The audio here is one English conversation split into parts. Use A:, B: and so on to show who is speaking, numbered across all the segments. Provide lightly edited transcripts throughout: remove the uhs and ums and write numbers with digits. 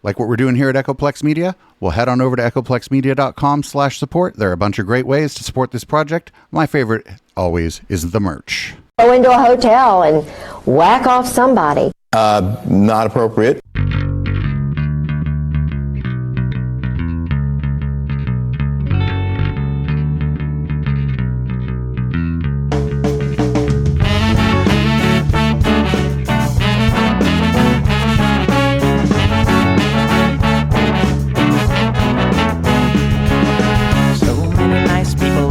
A: Like what we're doing here at Echoplex Media? Well, head on over to echoplexmedia.com/support. There are a bunch of great ways to support this project. My favorite always is the merch.
B: Go into a hotel and whack off somebody.
C: Not appropriate.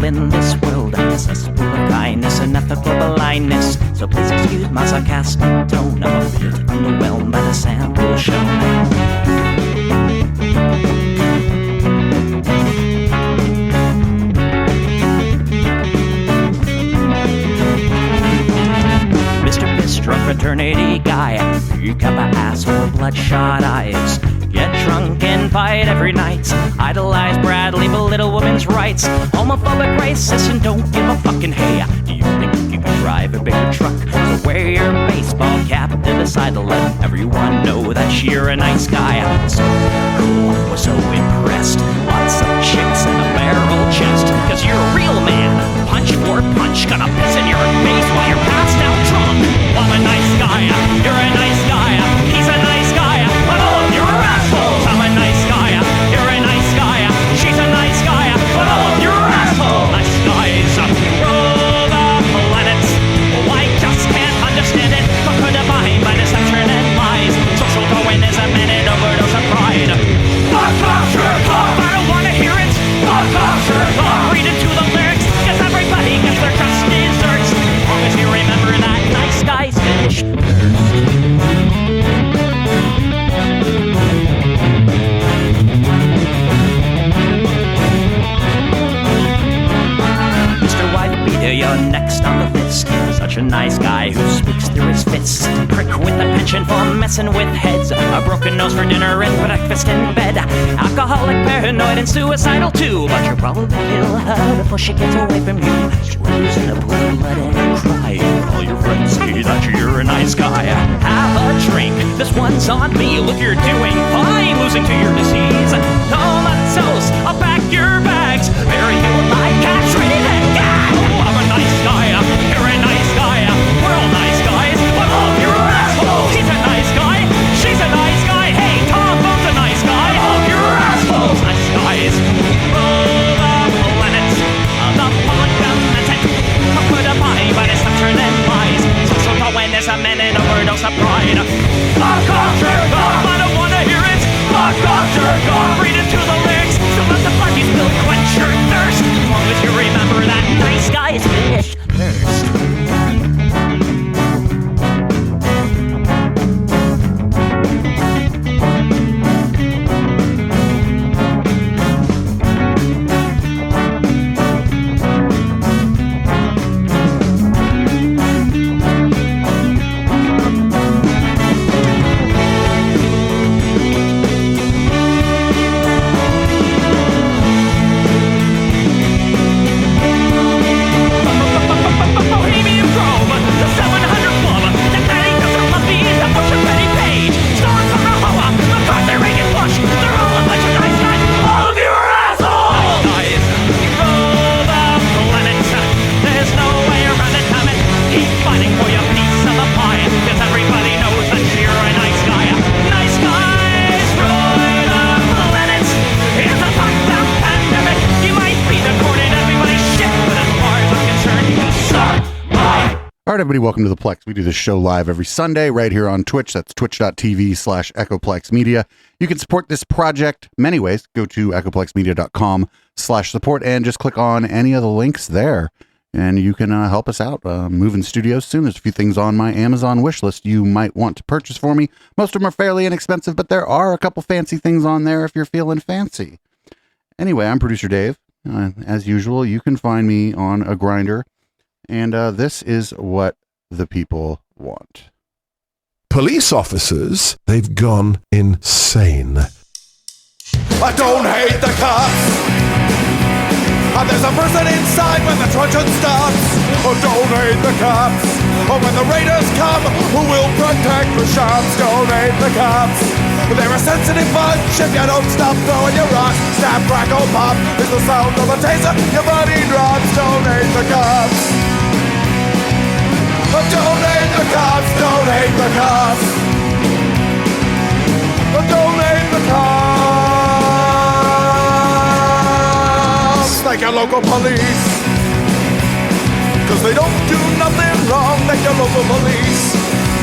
D: In this world, accessible of kindness and ethical blindness. So please excuse my sarcastic tone. I'm a bit underwhelmed by the sample shown. Mr. Bistro fraternity guy, you got my ass with bloodshot eyes. Get drunk and fight every night. Idolize Bradley, belittle women's rights. Homophobic, racist, and don't give a fucking hey. Do you think you can drive a bigger truck? So wear your baseball cap to the side to let everyone know that you're a nice guy. So cool, was so impressed. Lots of chicks and a barrel chest. Cause you're a real man. Punch for punch, gonna piss in your face while you're passed out drunk. I'm a nice guy, you're a nice guy. He's a nice guy, but all of you are assholes. I'm a nice guy, you're a nice guy. She's a nice guy, but all of you are assholes. Nice guys rule the planets. Oh, I just can't understand it. Conquered defined by deception and lies. Social Darwinism and an overdose of pride. Fuck off, jerk off. I don't wanna hear it. Fuck off, jerk off. Read into the lyrics, cause everybody gets their just desserts. As long as you remember that nice guys finish Mr. Whitebeater, you're next on the list. Such a nice guy who speaks through his fists. Prick with a penchant for messing with heads. A broken nose for dinner and breakfast in bed. Alcoholic, paranoid, and suicidal too. But you'll probably kill her before she gets away from you. She's in a pool of blood and crying. All your friends say that you're a nice guy. Have a drink, this one's on me. Look, you're doing fine, losing to your disease. Comatose, I'll pack your bags. Bury you like cats, ready to go. I'm a nice guy, you're a nice guy. We're all nice guys, but all of you are assholes. He's a nice guy, she's a nice guy. Hey, Tom Bone's a nice guy. All of you are assholes. Nice guys rule the planet. The public benefit. Put a body by deception and lies. Social Darwinism and an overdose of pride. Fuck off, jerk off. I don't wanna hear it. Fuck off, jerk off. Read into the lyrics. So let the bloody spill quench your thirst. As long as you remember that nice guys finish first.
A: All right, everybody, welcome to the Plex. We do this show live every Sunday right here on Twitch. That's twitch.tv/Echoplex Media. You can support this project many ways. Go to echoplexmedia.com/support and just click on any of the links there. And you can help us out moving studios soon. There's a few things on my Amazon wish list you might want to purchase for me. Most of them are fairly inexpensive, but there are a couple fancy things on there if you're feeling fancy. Anyway, I'm producer Dave. As usual, you can find me on a grinder. And this is what the people want.
E: Police officers, they've gone insane.
F: I don't hate the cops. There's a person inside when the truncheon stops. Oh, don't hate the cops. Oh, when the raiders come, who will protect the shops? Don't hate the cops. They're a sensitive bunch if you don't stop throwing your rocks. Snap, crackle, pop is the sound of a taser. Your buddy drops, donate the cops. Donate the cops, donate the cops. Donate the cops. Thank your local police, 'cause they don't do nothing wrong. Thank your local police.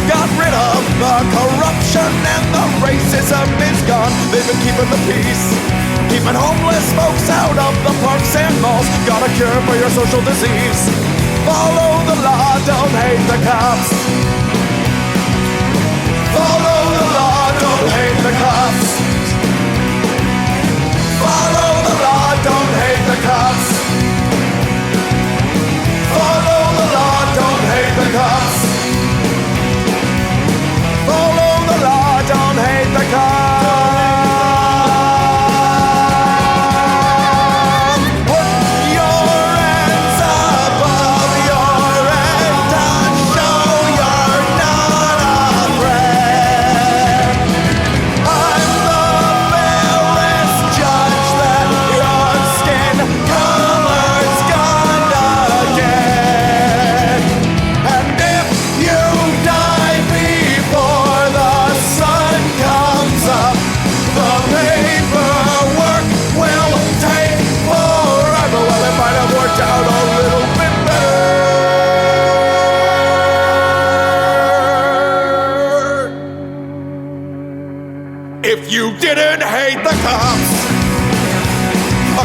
F: Got rid of the corruption and the racism is gone. They've been keeping the peace, keeping homeless folks out of the parks and malls. Got a cure for your social disease. Follow the law, don't hate the cops. Follow the law, don't hate the cops. Follow the law, don't hate the cops. Follow the law, don't hate the cops. Follow the law, don't hate the cops. Put your hands above your head to show you're not afraid. I'm the fairest judge that your skin color's gonna get. And if you die before the sun comes up, the paperwork will take forever. Well, it might have worked out a little bit better if you didn't hate the cops.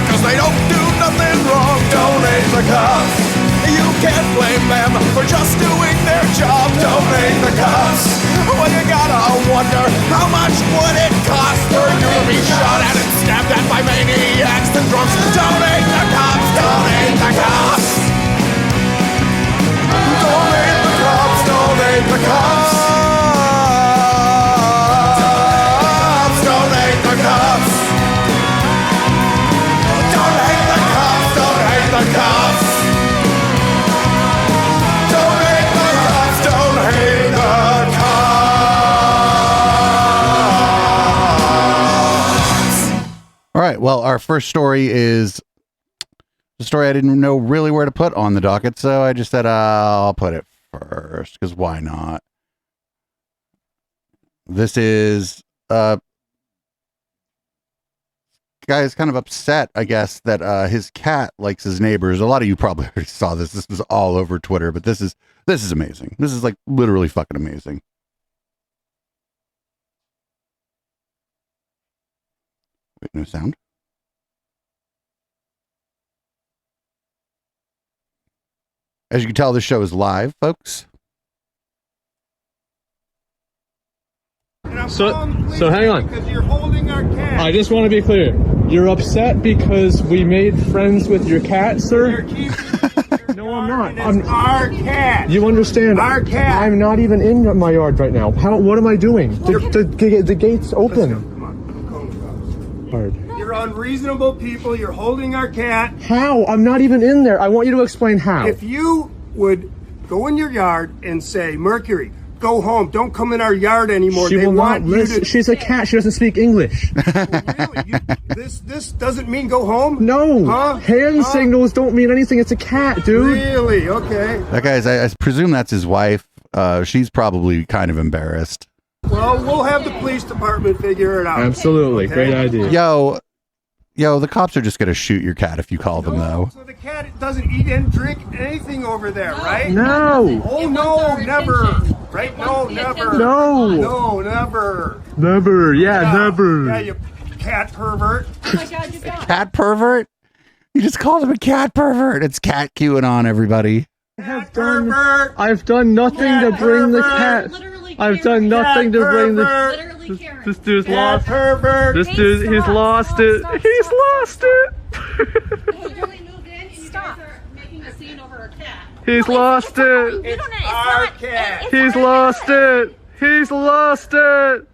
F: 'Cause they don't do nothing wrong, don't hate the cops. You can't blame them for just doing their job, don't hate the cops. Well, you gotta wonder, how much would it cost for you to be shot at and stabbed at by maniacs and drunks? Don't hate the cops, don't hate the cops. Don't hate the cops, don't hate the cops. Don't hate the cops. Don't hate the cops, don't hate the cops. Don't hate the cops, don't hate the cops.
A: All right. Well, our first story is the story I didn't know really where to put on the docket, so I just said I'll put it first, because why not? This is guy is kind of upset, I guess, that his cat likes his neighbors. A lot of you probably already saw this. This was all over Twitter, but this is amazing. This is like literally fucking amazing. Wait, no sound. As you can tell, this show is live, folks.
G: So hang on.
H: Because you're holding our cat.
G: I just want to be clear. You're upset because we made friends with your cat, sir? No, I'm not.
H: It's our cat.
G: You understand?
H: Our cat.
G: I'm not even in my yard right now. What am I doing? The gate's open.
H: Come on.
G: Hard.
H: You're unreasonable people. You're holding our cat.
G: How? I'm not even in there. I want you to explain how.
H: If you would go in your yard and say, Mercury, go home. Don't come in our yard anymore.
G: She
H: they
G: will
H: want
G: not
H: you
G: listen.
H: to.
G: She's a cat. She doesn't speak English.
H: Really? This doesn't mean go home?
G: No.
H: Huh?
G: Hand signals don't mean anything. It's a cat, dude.
H: Really? Okay.
A: That guy's, I presume that's his wife. She's probably kind of embarrassed.
H: Well, we'll have the police department figure it out.
G: Absolutely.
H: Okay?
G: Great idea.
A: Yo, the cops are just going to shoot your cat if you call them, though.
H: So the cat doesn't eat and drink anything over there, right?
G: No.
H: Oh, no, never. Right? No, never.
G: No.
H: No, never.
G: Never. Yeah, never.
H: Yeah, you cat pervert.
I: Oh my God, you got
A: Cat pervert? You just called him a cat pervert. It's cat QAnon, everybody.
H: Cat pervert.
G: I've done nothing to bring the cat.
I: Literally
G: I've done nothing to bring the.
I: Literally Karen.
G: This dude's
H: Cat
G: lost.
H: pervert.
G: This dude, he's lost it. He's lost it.
I: Stop making a scene over a cat.
G: He's lost it.
H: It's our cat.
G: He's lost it. He's lost it.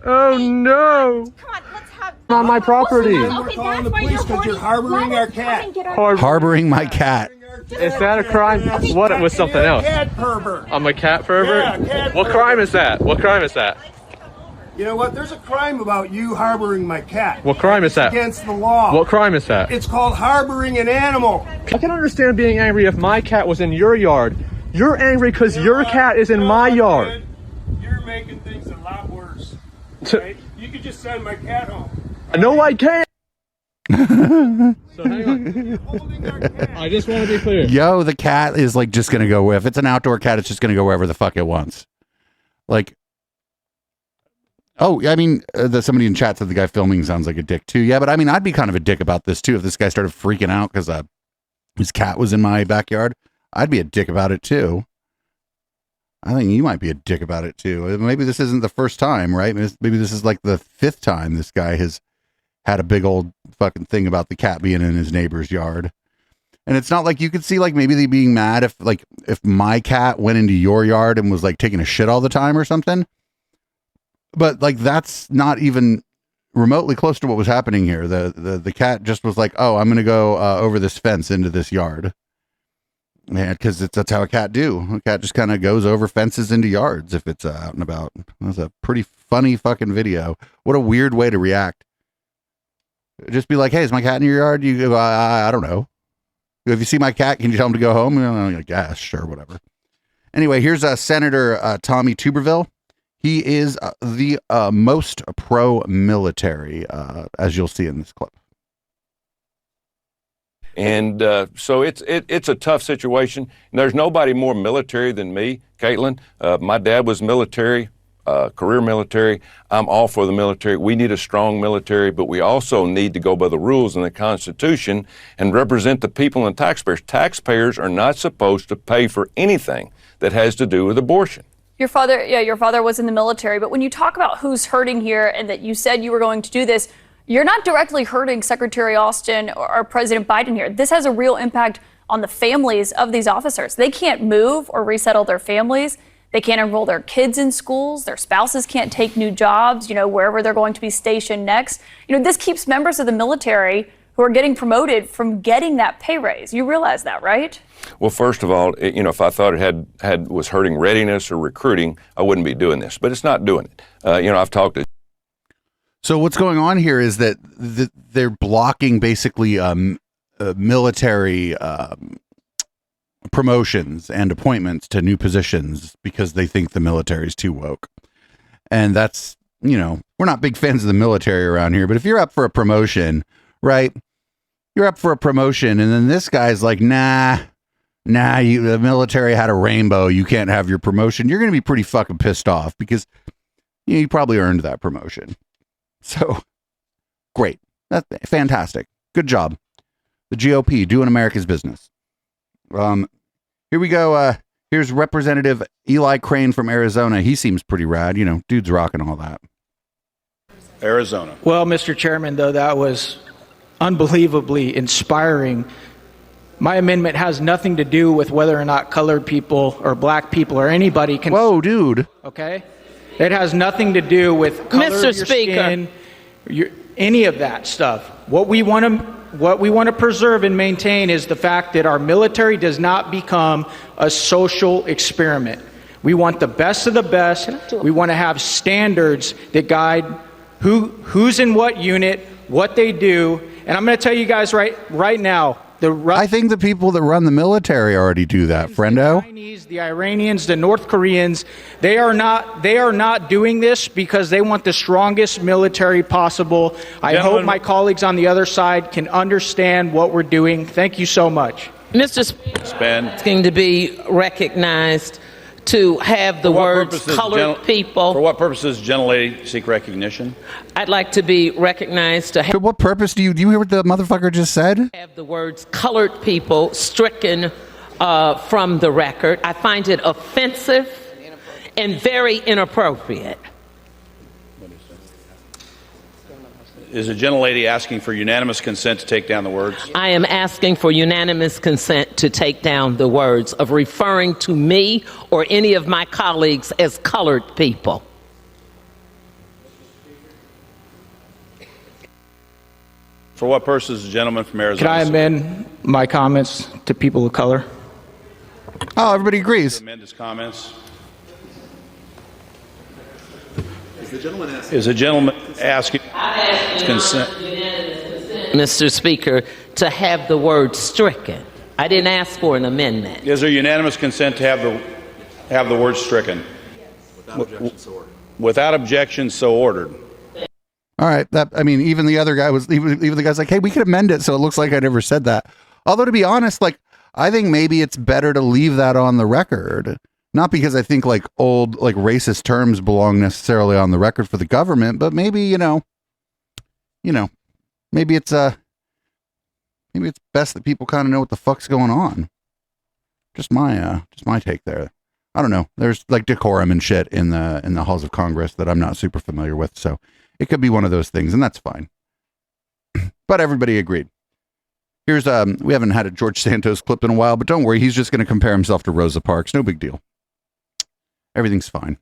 G: Oh no.
I: Come on, let's have
G: On my property.
H: Then we're calling the police because you're harboring our cat.
A: Harboring my cat.
G: Is that a crime? What? It was something else.
H: Cat pervert.
G: I'm a cat pervert?
H: Yeah, cat
G: What crime is that? What crime is that?
H: You know what? There's a crime about you harboring my cat.
G: What crime is that?
H: It's against the law.
G: What crime is that?
H: It's called harboring an animal.
G: I can understand being angry if my cat was in your yard. You're angry because your cat is in my yard.
H: You're making things a lot worse. Right? You could just send my cat home.
G: No, I can't. So hang on. I just want to be clear.
A: Yo, the cat is like just gonna go. If it's an outdoor cat, it's just gonna go wherever the fuck it wants. Like, oh, I mean, somebody in chat said the guy filming sounds like a dick too. Yeah, but I mean, I'd be kind of a dick about this too if this guy started freaking out because his cat was in my backyard. I'd be a dick about it too. I think you might be a dick about it too. Maybe this isn't the first time, right? Maybe this is like the 5th time this guy has had a big old fucking thing about the cat being in his neighbor's yard. And it's not like you could see like maybe they being mad if my cat went into your yard and was like taking a shit all the time or something. But like that's not even remotely close to what was happening here. The cat just was like, oh, I'm gonna go over this fence into this yard. Man, because that's how a cat do. A cat just kind of goes over fences into yards if it's out and about. That's a pretty funny fucking video. What a weird way to react. Just be like, hey, is my cat in your yard? You go, I don't know. If you see my cat, can you tell him to go home? I'm like, yeah, sure, whatever. Anyway, here's Senator Tommy Tuberville. He is the most pro-military, as you'll see in this clip.
J: And so it's a tough situation. And there's nobody more military than me, Caitlin. My dad was military, career military. I'm all for the military. We need a strong military, but we also need to go by the rules in the Constitution and represent the people and taxpayers. Taxpayers are not supposed to pay for anything that has to do with abortion.
K: Your father was in the military, but when you talk about who's hurting here and that you said you were going to do this, you're not directly hurting Secretary Austin or President Biden here. This has a real impact on the families of these officers. They can't move or resettle their families. They can't enroll their kids in schools. Their spouses can't take new jobs, wherever they're going to be stationed next. This keeps members of the military who are getting promoted from getting that pay raise. You realize that, right?
J: Well, first of all, if I thought it was hurting readiness or recruiting, I wouldn't be doing this. But it's not doing it. I've talked to.
A: So what's going on here is that they're blocking basically military promotions and appointments to new positions because they think the military is too woke. And that's, we're not big fans of the military around here, but if you're up for a promotion, right? You're up for a promotion and then this guy's like, nah, the military had a rainbow. You can't have your promotion. You're going to be pretty fucking pissed off because you probably earned that promotion. So great. That's fantastic. Good job. The GOP doing America's business. Here we go. Here's Representative Eli Crane from Arizona. He seems pretty rad. Dude's rocking all that.
L: Arizona.
M: Well, Mr. Chairman, though, that was unbelievably inspiring. My amendment has nothing to do with whether or not colored people or black people or anybody can.
A: Whoa, dude.
M: Okay. It has nothing to do with color
N: Mr.
M: of your
N: Speaker.
M: skin, any of that stuff. What we want to preserve and maintain is the fact that our military does not become a social experiment. We want the best of the best. We want to have standards that guide who's in what unit, what they do. And I'm going to tell you guys right now, I
A: think the people that run the military already do that, friendo.
M: The Chinese, the Iranians, the North Koreans, they are not doing this because they want the strongest military possible. I hope my colleagues on the other side can understand what we're doing. Thank you so much.
N: Mr. Speaker, it's going to be recognized to have the words colored people.
L: For what purposes does gentlelady seek recognition?
N: I'd like to be recognized to have.
A: For what purpose do you hear what the motherfucker just said?
N: Have the words colored people stricken from the record. I find it offensive and very inappropriate.
L: Is the gentlelady asking for unanimous consent to take down the words?
N: I am asking for unanimous consent to take down the words of referring to me or any of my colleagues as colored people.
L: For what purposes, the gentleman from Arizona?
M: Can I amend my comments to people of color?
A: Oh, everybody agrees.
L: Amend his comments. Is the gentleman asking consent?
N: Mr. Speaker, to have the word stricken. I didn't ask for an amendment.
L: Is there unanimous consent to have the word stricken? Without objection, so ordered.
A: All right. Even the other guy even the guy's like, hey, we could amend it so it looks like I never said that. Although, to be honest, like, I think maybe it's better to leave that on the record. Not because I think like old, like racist terms belong necessarily on the record for the government, but maybe, maybe it's best that people kind of know what the fuck's going on. Just my take there. I don't know. There's like decorum and shit in the halls of Congress that I'm not super familiar with. So it could be one of those things, and that's fine. But everybody agreed. Here's, we haven't had a George Santos clip in a while, but don't worry. He's just going to compare himself to Rosa Parks. No big deal. Everything's fine.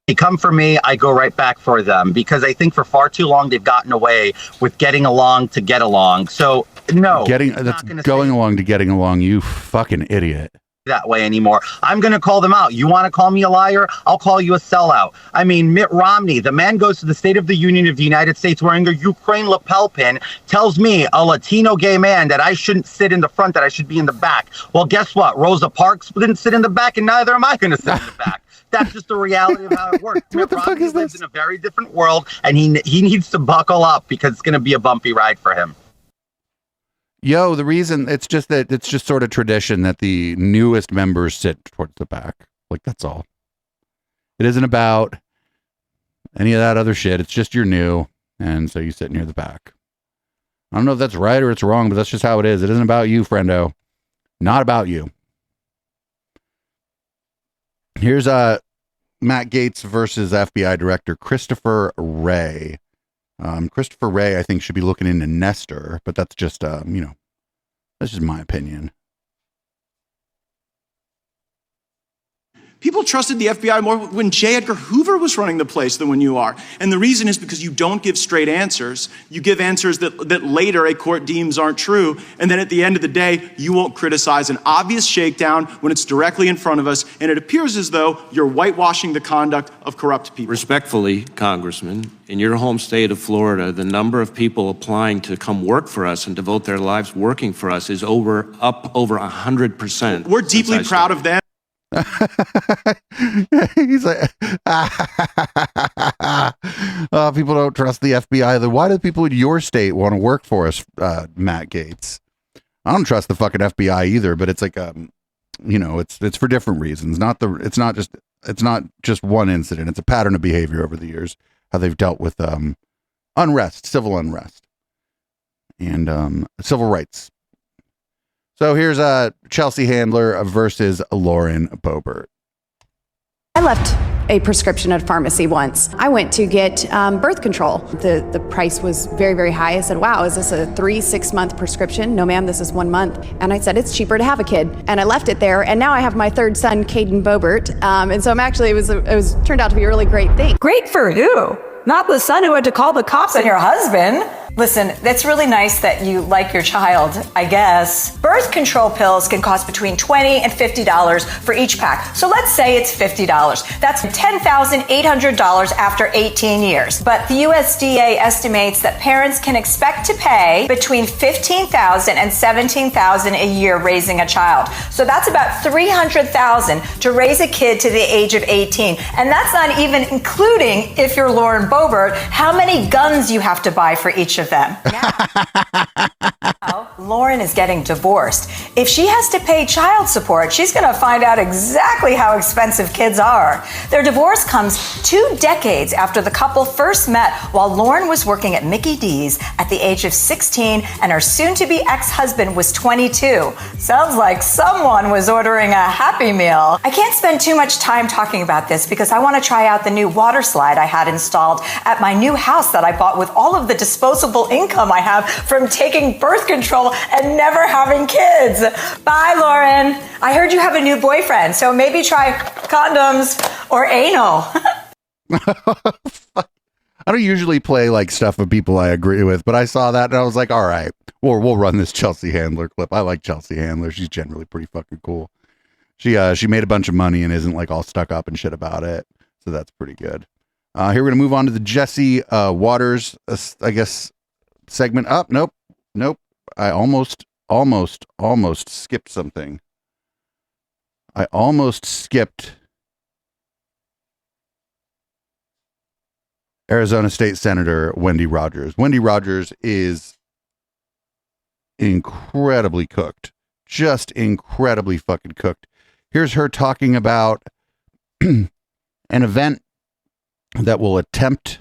O: They come for me, I go right back for them, because I think for far too long they've gotten away with getting along to get along. So no,
A: that's going along to getting along. You fucking idiot.
O: That way anymore. I'm going to call them out. You want to call me a liar? I'll call you a sellout. I mean, Mitt Romney, the man goes to the State of the Union of the United States wearing a Ukraine lapel pin, tells me, a Latino gay man, that I shouldn't sit in the front, that I should be in the back. Well, guess what? Rosa Parks didn't sit in the back, and neither am I going to sit in the back. That's just the reality of how it works.
A: What the fuck is
O: lives in a very different world, and he needs to buckle up because it's going to be a bumpy ride for him.
A: Yo, the reason it's just sort of tradition that the newest members sit towards the back. Like, that's all. It isn't about any of that other shit. It's just you're new, and so you sit near the back. I don't know if that's right or it's wrong, but that's just how it is. It isn't about you, friendo. Not about you. Here's Matt Gaetz versus FBI Director Christopher Wray. Christopher Wray, I think, should be looking into Nestor, but that's just, that's just my opinion.
P: People trusted the FBI more when J. Edgar Hoover was running the place than when you are. And the reason is because you don't give straight answers. You give answers that later a court deems aren't true. And then at the end of the day, you won't criticize an obvious shakedown when it's directly in front of us. And it appears as though you're whitewashing the conduct of corrupt people.
Q: Respectfully, Congressman, in your home state of Florida, the number of people applying to come work for us and devote their lives working for us is up over 100%.
P: We're deeply proud of them.
A: He's like, people don't trust the FBI. Why do people in your state want to work for us, Matt Gaetz? I don't trust the fucking FBI either, but it's like, it's for different reasons. It's not just one incident. It's a pattern of behavior over the years, how they've dealt with unrest, civil unrest, and civil rights. So here's Chelsea Handler versus Lauren Boebert.
R: I left a prescription at a pharmacy once. I went to get birth control. The price was very, very high. I said, wow, is this a 3-6 month prescription? No, ma'am, this is 1 month. And I said, it's cheaper to have a kid. And I left it there. And now I have my third son, Caden Boebert. And so I'm actually, it was turned out to be a really great thing.
S: Great for you. Not the son who had to call the cops on your husband. Listen, that's really nice that you like your child, I guess. Birth control pills can cost between $20 and $50 for each pack. So let's say it's $50. That's $10,800 after 18 years. But the USDA estimates that parents can expect to pay between $15,000 and $17,000 a year raising a child. So that's about $300,000 to raise a kid to the age of 18. And that's not even including, if you're Lauren Boebert, how many guns you have to buy for each of them. Now, Lauren is getting divorced. If she has to pay child support, she's going to find out exactly how expensive kids are. Their divorce comes 2 decades after the couple first met while Lauren was working at Mickey D's at the age of 16 and her soon-to-be ex-husband was 22. Sounds like someone was ordering a Happy Meal. I can't spend too much time talking about this because I want to try out the new water slide I had installed at my new house that I bought with all of the disposable income I have from taking birth control and never having kids. Bye, Lauren. I heard you have a new boyfriend, so maybe try condoms or anal.
A: I don't usually play like stuff with people I agree with, but I saw that and I was like, all right, we'll run this Chelsea Handler clip. I like Chelsea Handler. She's generally pretty fucking cool. She made a bunch of money and isn't like all stuck up and shit about it. So that's pretty good. Here we're gonna move on to the Jesse Waters, I guess, segment. Up, nope. I almost skipped something. I almost skipped Arizona State Senator Wendy Rogers. Wendy Rogers is incredibly cooked, just incredibly fucking cooked. Here's her talking about an event that will attempt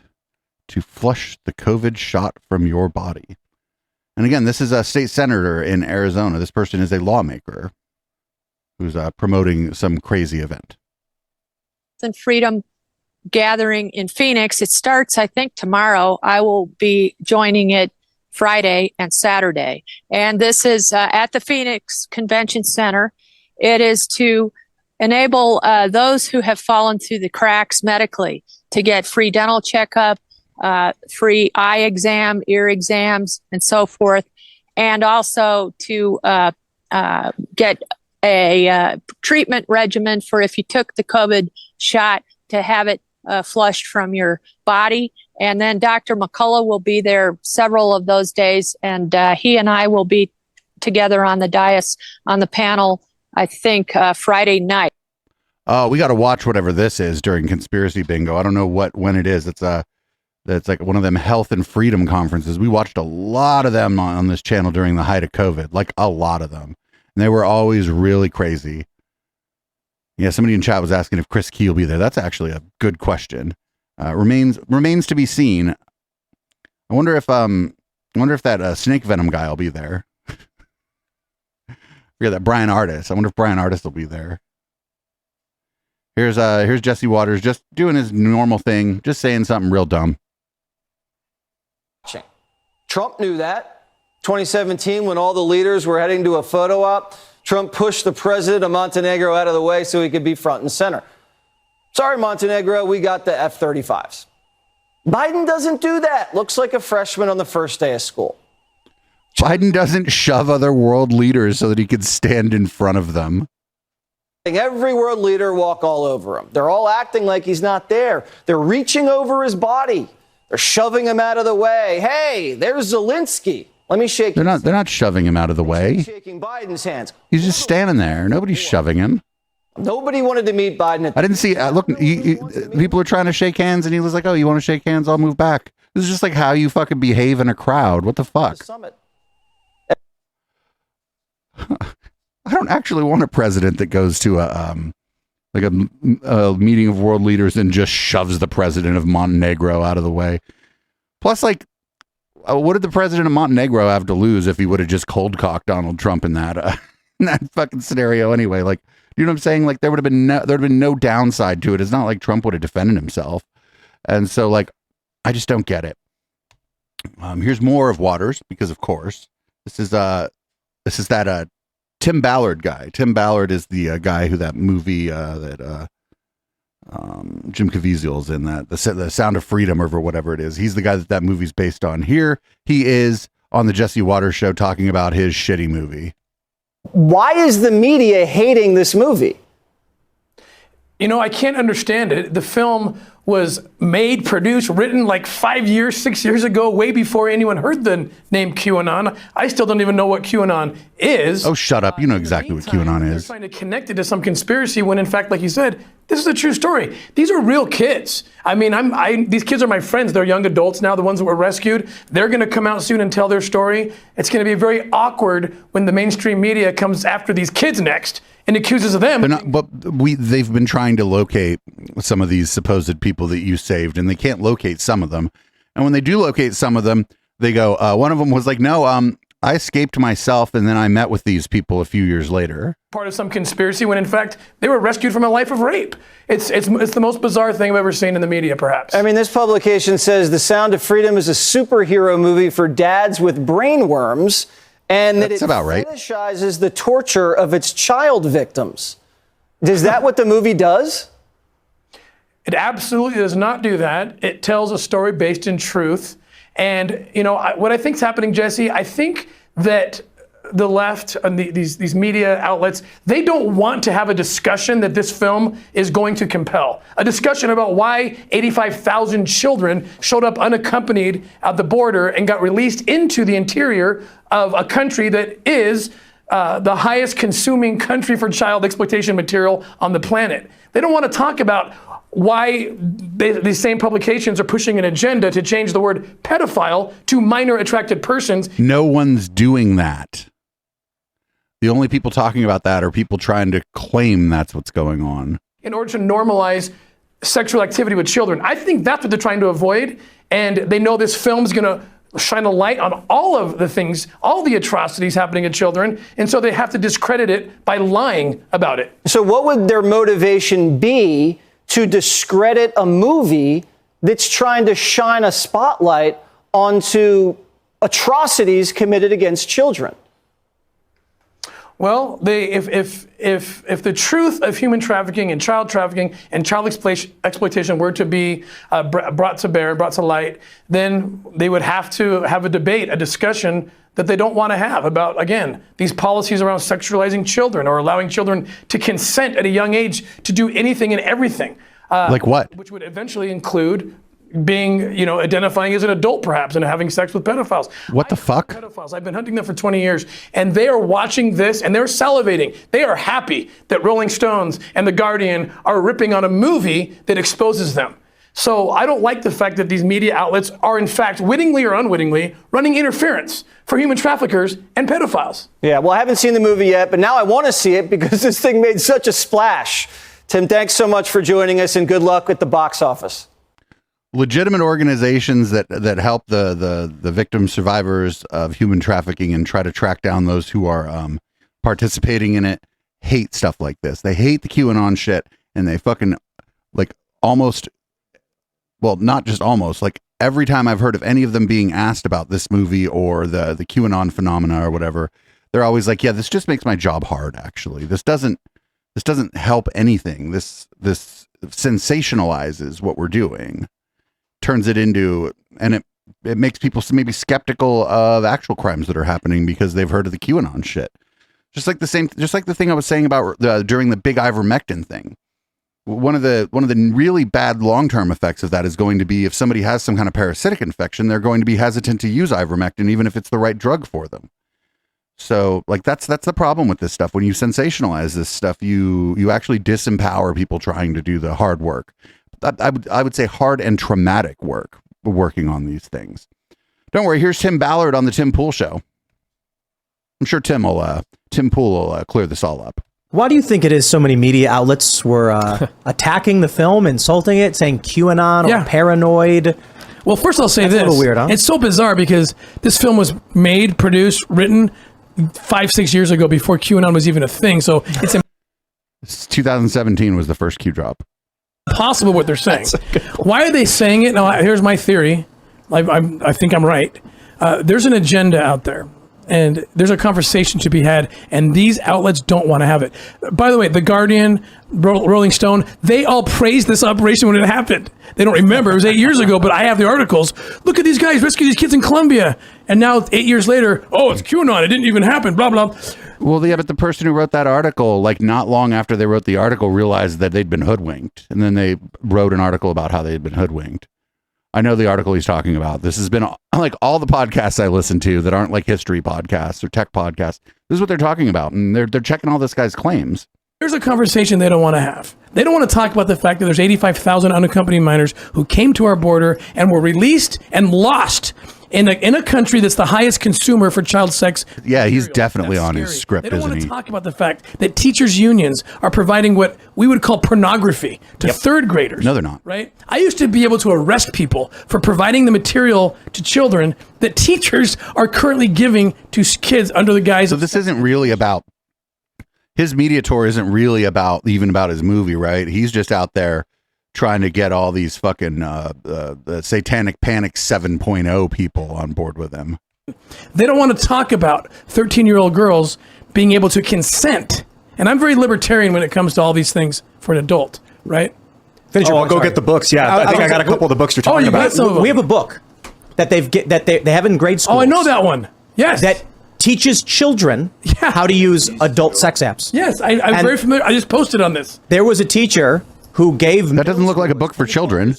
A: to flush the COVID shot from your body. And again, this is a state senator in Arizona. This person is a lawmaker who's promoting some crazy event.
T: And Freedom Gathering in Phoenix. It starts, I think, tomorrow. I will be joining it Friday and Saturday. And this is at the Phoenix Convention Center. It is to enable those who have fallen through the cracks medically to get free dental checkup, free eye exam, ear exams, and so forth, and also to get a treatment regimen for if you took the COVID shot to have it flushed from your body. And then Dr. McCullough will be there several of those days, and he and I will be together on the dais on the panel, I think, Friday night.
A: We got to watch whatever this is during Conspiracy Bingo. I don't know when it is. That's like one of them health and freedom conferences. We watched a lot of them on this channel during the height of COVID, like a lot of them. And they were always really crazy. Yeah, somebody in chat was asking if Chris Key will be there. That's actually a good question. Remains to be seen. I wonder if that snake venom guy will be there. Yeah, that Brian Artis. I wonder if Brian Artis will be there. Here's Jesse Waters just doing his normal thing, just saying something real dumb.
U: Trump knew that. 2017, when all the leaders were heading to a photo op, Trump pushed the president of Montenegro out of the way so he could be front and center. Sorry, Montenegro, we got the F-35s. Biden doesn't do that. Looks like a freshman on the first day of school.
A: Biden doesn't shove other world leaders so that he could stand in front of them.
U: Every world leader walk all over him. They're all acting like he's not there. They're reaching over his body. They're shoving him out of the way. Hey, there's Zelensky. Let me shake.
A: They're not shoving him out of the way.
U: Shaking Biden's hands.
A: He's just standing there. Nobody's shoving him.
U: Nobody wanted to meet Biden.
A: I didn't see. Look, people are trying to shake hands, and he was like, "Oh, you want to shake hands? I'll move back." This is just like how you fucking behave in a crowd. What the fuck?
U: Summit.
A: I don't actually want a president that goes to a meeting of world leaders and just shoves the president of Montenegro out of the way. Plus, like, what did the president of Montenegro have to lose if he would have just cold cocked Donald Trump in that fucking scenario anyway? Like, you know what I'm saying? Like, there would have been no downside to it. It's not like Trump would have defended himself. And so, like, I just don't get it. Here's more of Waters, because of course this is that Tim Ballard guy. Tim Ballard is the guy who that movie that Jim Caviezel's in, that the Sound of Freedom or whatever it is. He's the guy that movie's based on. Here he is on the Jesse Waters show talking about his shitty movie.
U: Why is the media hating this movie?
V: You know, I can't understand it. The film was made, produced, written like 6 years ago, way before anyone heard the name QAnon. I still don't even know what QAnon is.
A: Oh, shut up. You know exactly what QAnon is.
V: They're trying to connect it to some conspiracy when, in fact, like you said, this is a true story. These are real kids. I mean, these kids are my friends. They're young adults now, the ones that were rescued. They're going to come out soon and tell their story. It's going to be very awkward when the mainstream media comes after these kids next and accuses of them.
A: They've been trying to locate some of these supposed people that you saved, and they can't locate some of them. And when they do locate some of them, they go, one of them was like, no, I escaped myself, and then I met with these people a few years later.
V: Part of some conspiracy when, in fact, they were rescued from a life of rape. It's the most bizarre thing I've ever seen in the media, perhaps.
U: I mean, this publication says The Sound of Freedom is a superhero movie for dads with brain worms, and that it fetishizes the torture of its child victims. Is that what the movie does?
V: It absolutely does not do that. It tells a story based in truth. And, you know, what I think is happening, Jesse, I think that the left and these media outlets, they don't want to have a discussion that this film is going to compel. A discussion about why 85,000 children showed up unaccompanied at the border and got released into the interior of a country that is the highest consuming country for child exploitation material on the planet. They don't want to talk about why these same publications are pushing an agenda to change the word pedophile to minor attracted persons.
A: No one's doing that. The only people talking about that are people trying to claim that's what's going on.
V: In order to normalize sexual activity with children. I think that's what they're trying to avoid. And they know this film's going to shine a light on all of the things, all the atrocities happening to children. And so they have to discredit it by lying about it.
U: So what would their motivation be to discredit a movie that's trying to shine a spotlight onto atrocities committed against children?
V: Well, if the truth of human trafficking and child exploitation were to be brought to bear, brought to light, then they would have to have a debate, a discussion that they don't want to have about, again, these policies around sexualizing children or allowing children to consent at a young age to do anything and everything.
A: Like what?
V: Which would eventually include being, identifying as an adult perhaps and having sex with pedophiles.
A: What the fuck?
V: Pedophiles. I've been hunting them for 20 years and they are watching this and they're salivating. They are happy that Rolling Stones and The Guardian are ripping on a movie that exposes them. So I don't like the fact that these media outlets are in fact wittingly or unwittingly running interference for human traffickers and pedophiles.
U: Yeah, well, I haven't seen the movie yet, but now I want to see it because this thing made such a splash. Tim, thanks so much for joining us and good luck at the box office.
A: Legitimate organizations that help the victim survivors of human trafficking and try to track down those who are participating in it hate stuff like this. They hate the QAnon shit and they fucking almost, well, not just almost, every time I've heard of any of them being asked about this movie or the QAnon phenomena or whatever, they're always like, yeah, this just makes my job hard, actually. This doesn't help anything. This sensationalizes what we're doing, turns it into, and it makes people maybe skeptical of actual crimes that are happening because they've heard of the QAnon shit. Just like the thing I was saying about during the big ivermectin thing. One of the really bad long-term effects of that is going to be if somebody has some kind of parasitic infection, they're going to be hesitant to use ivermectin, even if it's the right drug for them. So that's the problem with this stuff. When you sensationalize this stuff, you actually disempower people trying to do the hard work. I would say hard and traumatic work working on these things. Don't worry. Here's Tim Ballard on the Tim Pool Show. I'm sure Tim Pool will clear this all up.
B: Why do you think it is so many media outlets were attacking the film, insulting it, saying QAnon or paranoid?
V: Well, first I'll say
B: That's
V: this.
B: a little weird, huh?
V: It's so bizarre because this film was made, produced, written 5-6 years ago before QAnon was even a thing. So it's
A: 2017 was the first Q drop.
V: Impossible what they're saying. Why are they saying it? Now, here's my theory. I think I'm right. There's an agenda out there. And there's a conversation to be had, and these outlets don't want to have it. By the way, The Guardian, Rolling Stone, they all praised this operation when it happened. They don't remember. It was 8 years ago, but I have the articles. Look at these guys rescue these kids in Colombia. And now, 8 years later, oh, it's QAnon. It didn't even happen, blah, blah.
A: Well, yeah, but the person who wrote that article, not long after they wrote the article, realized that they'd been hoodwinked. And then they wrote an article about how they'd been hoodwinked. I know the article he's talking about. This has been all the podcasts I listen to that aren't history podcasts or tech podcasts. This is what they're talking about. And they're checking all this guy's claims.
V: There's a conversation they don't want to have. They don't want to talk about the fact that there's 85,000 unaccompanied minors who came to our border and were released and lost in a country that's the highest consumer for child sex.
A: Yeah, he's definitely on his script,
V: They don't
A: isn't
V: want to
A: he?
V: talk about the fact that teachers' unions are providing what we would call pornography to third graders.
A: No, they're not.
V: Right? I used to be able to arrest people for providing the material to children that teachers are currently giving to kids under the guise of...
A: So this isn't really about... His media tour isn't really about his movie, right? He's just out there trying to get all these fucking the Satanic Panic 7.0 people on board with him.
V: They don't want to talk about 13-year-old girls being able to consent. And I'm very libertarian when it comes to all these things for an adult, right?
B: Finish your
C: I'll
B: book,
C: go
B: sorry.
C: get the books. Yeah, I think I got a couple of the books you're talking about.
V: Some of them.
B: We have a book that they have in grade school.
V: Oh, I know that one. Yes.
B: That teaches children how to use adult sex apps.
V: Yes, I'm very familiar. I just posted on this.
B: There was a teacher who gave
A: that doesn't look like a book for children.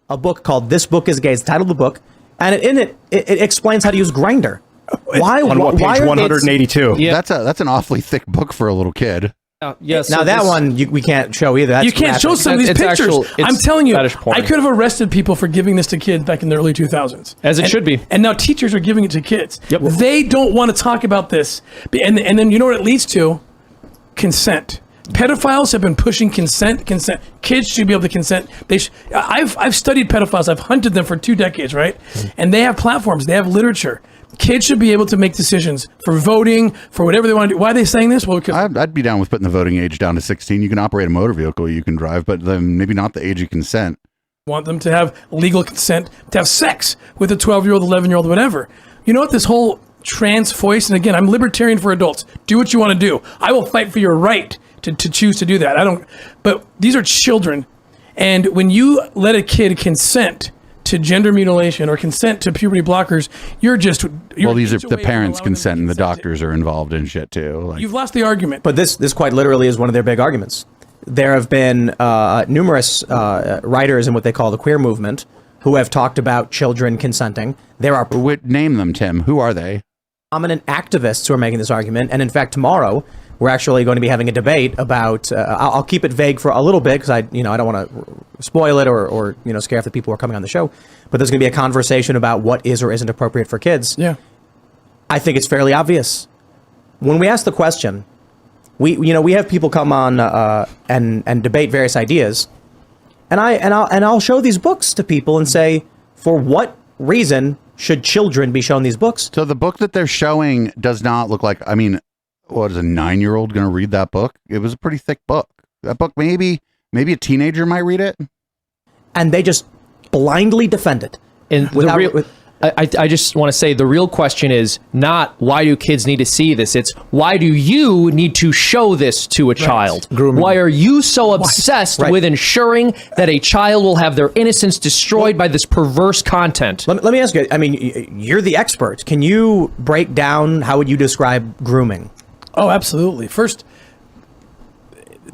B: A book called "This Book Is Gay." It's the title of the book, and in it explains how to use Grindr. Why?
C: On what,
B: why
C: page 182?
A: Yeah, that's an awfully thick book for a little kid.
B: Yes. Now that one we can't show either. That's
V: you can't show some of these pictures. I'm telling you, I could have arrested people for giving this to kids back in the early 2000s.
D: As it should be.
V: And now teachers are giving it to kids.
D: Yep.
V: They don't want to talk about this. And then you know what it leads to? Consent. Pedophiles have been pushing consent. Kids should be able to consent. I've studied pedophiles. I've hunted them for 2 decades, right? And they have platforms. They have literature. Kids should be able to make decisions for voting, for whatever they want to do. Why are they saying this? Well, because
A: I'd be down with putting the voting age down to 16. You can operate a motor vehicle, you can drive, but then maybe not the age of consent.
V: Want them to have legal consent to have sex with a 12-year-old, 11-year-old, whatever. You know what? This whole trans voice, and again, I'm libertarian for adults. Do what you want to do. I will fight for your right to choose to do that. But these are children, and when you let a kid consent to gender mutilation or consent to puberty blockers,
A: these are the parents' consent, and the doctors are involved in shit too.
V: You've lost the argument.
B: But this quite literally is one of their big arguments. There have been numerous writers in what they call the queer movement who have talked about children consenting. There are
A: name them, Tim. Who are they?
B: Prominent activists who are making this argument, and in fact, tomorrow we're actually going to be having a debate about. I'll keep it vague for a little bit because I don't want to spoil it or scare off the people who are coming on the show. But there's going to be a conversation about what is or isn't appropriate for kids.
V: Yeah,
B: I think it's fairly obvious. When we ask the question, we have people come on and debate various ideas, and I'll show these books to people and say, for what reason should children be shown these books?
A: So the book that they're showing does not look like. I mean, what is a 9-year-old going to read that book? It was a pretty thick book. That book, maybe a teenager might read it.
B: And they just blindly defend it.
D: And I just want to say the real question is not why do kids need to see this? It's why do you need to show this to a child?
B: Grooming.
D: Why are you so obsessed with ensuring that a child will have their innocence destroyed by this perverse content?
B: Let me ask you, I mean, you're the expert. Can you break down how would you describe grooming?
V: Oh, absolutely. First,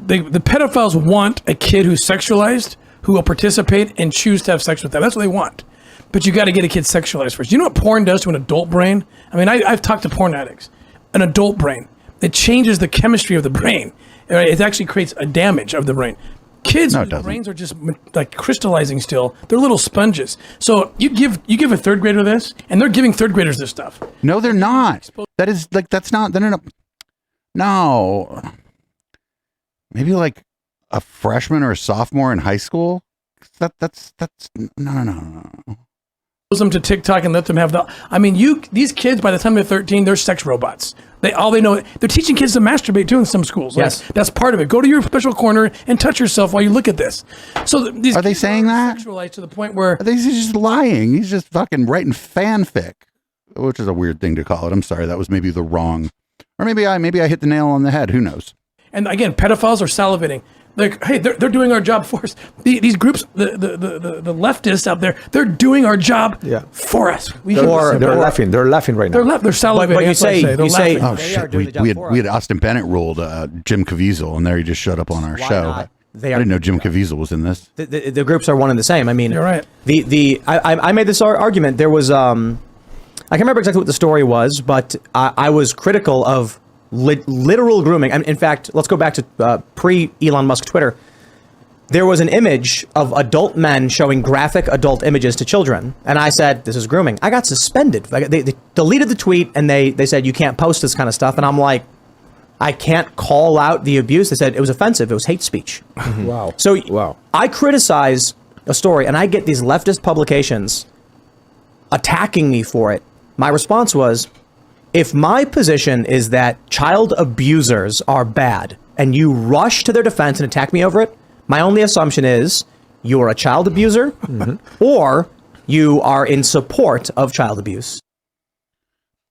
V: the pedophiles want a kid who's sexualized who will participate and choose to have sex with them. That's what they want. But you got to get a kid sexualized first. You know what porn does to an adult brain? I mean, I've talked to porn addicts. An adult brain. It changes the chemistry of the brain. It actually creates a damage of the brain. Kids' brains are just like crystallizing still. They're little sponges. So you give a third grader this, and they're giving third graders this stuff.
A: No, they're not. That is like that's not. No. Maybe like a freshman or a sophomore in high school. That's no.
V: Them to TikTok and let them have these kids by the time they're 13, they're sex robots. All they know, they're teaching kids to masturbate too in some schools.
B: Yes.
V: That's part of it. Go to your special corner and touch yourself while you look at this. So these
A: are they saying that?
V: Sexualized to the point where
A: he's just lying. He's just fucking writing fanfic, which is a weird thing to call it. I'm sorry, that was maybe the wrong, or maybe I hit the nail on the head. Who knows?
V: And again, pedophiles are salivating. Like, hey, they're doing our job for us. These groups, the leftists out there, they're doing our job for us.
E: They're laughing. They're laughing right now.
V: They're salivating.
B: But you say,
A: oh shit, we had Austin Bennett ruled Jim Caviezel, and there he just showed up on our show.
B: Not?
A: I didn't know Jim Caviezel was in this.
B: The groups are one and the same. I mean,
V: you're right.
B: I made this argument. There was I can't remember exactly what the story was, but I was critical of literal grooming. In fact, let's go back to pre-Elon Musk Twitter. There was an image of adult men showing graphic adult images to children, and I said, this is grooming. I got suspended. They deleted the tweet, and they said, you can't post this kind of stuff. And I'm like, I can't call out the abuse. They said it was offensive. It was hate speech.
E: Wow.
B: So I criticize a story, and I get these leftist publications attacking me for it. My response was, if my position is that child abusers are bad and you rush to their defense and attack me over it, my only assumption is you're a child abuser or you are in support of child abuse.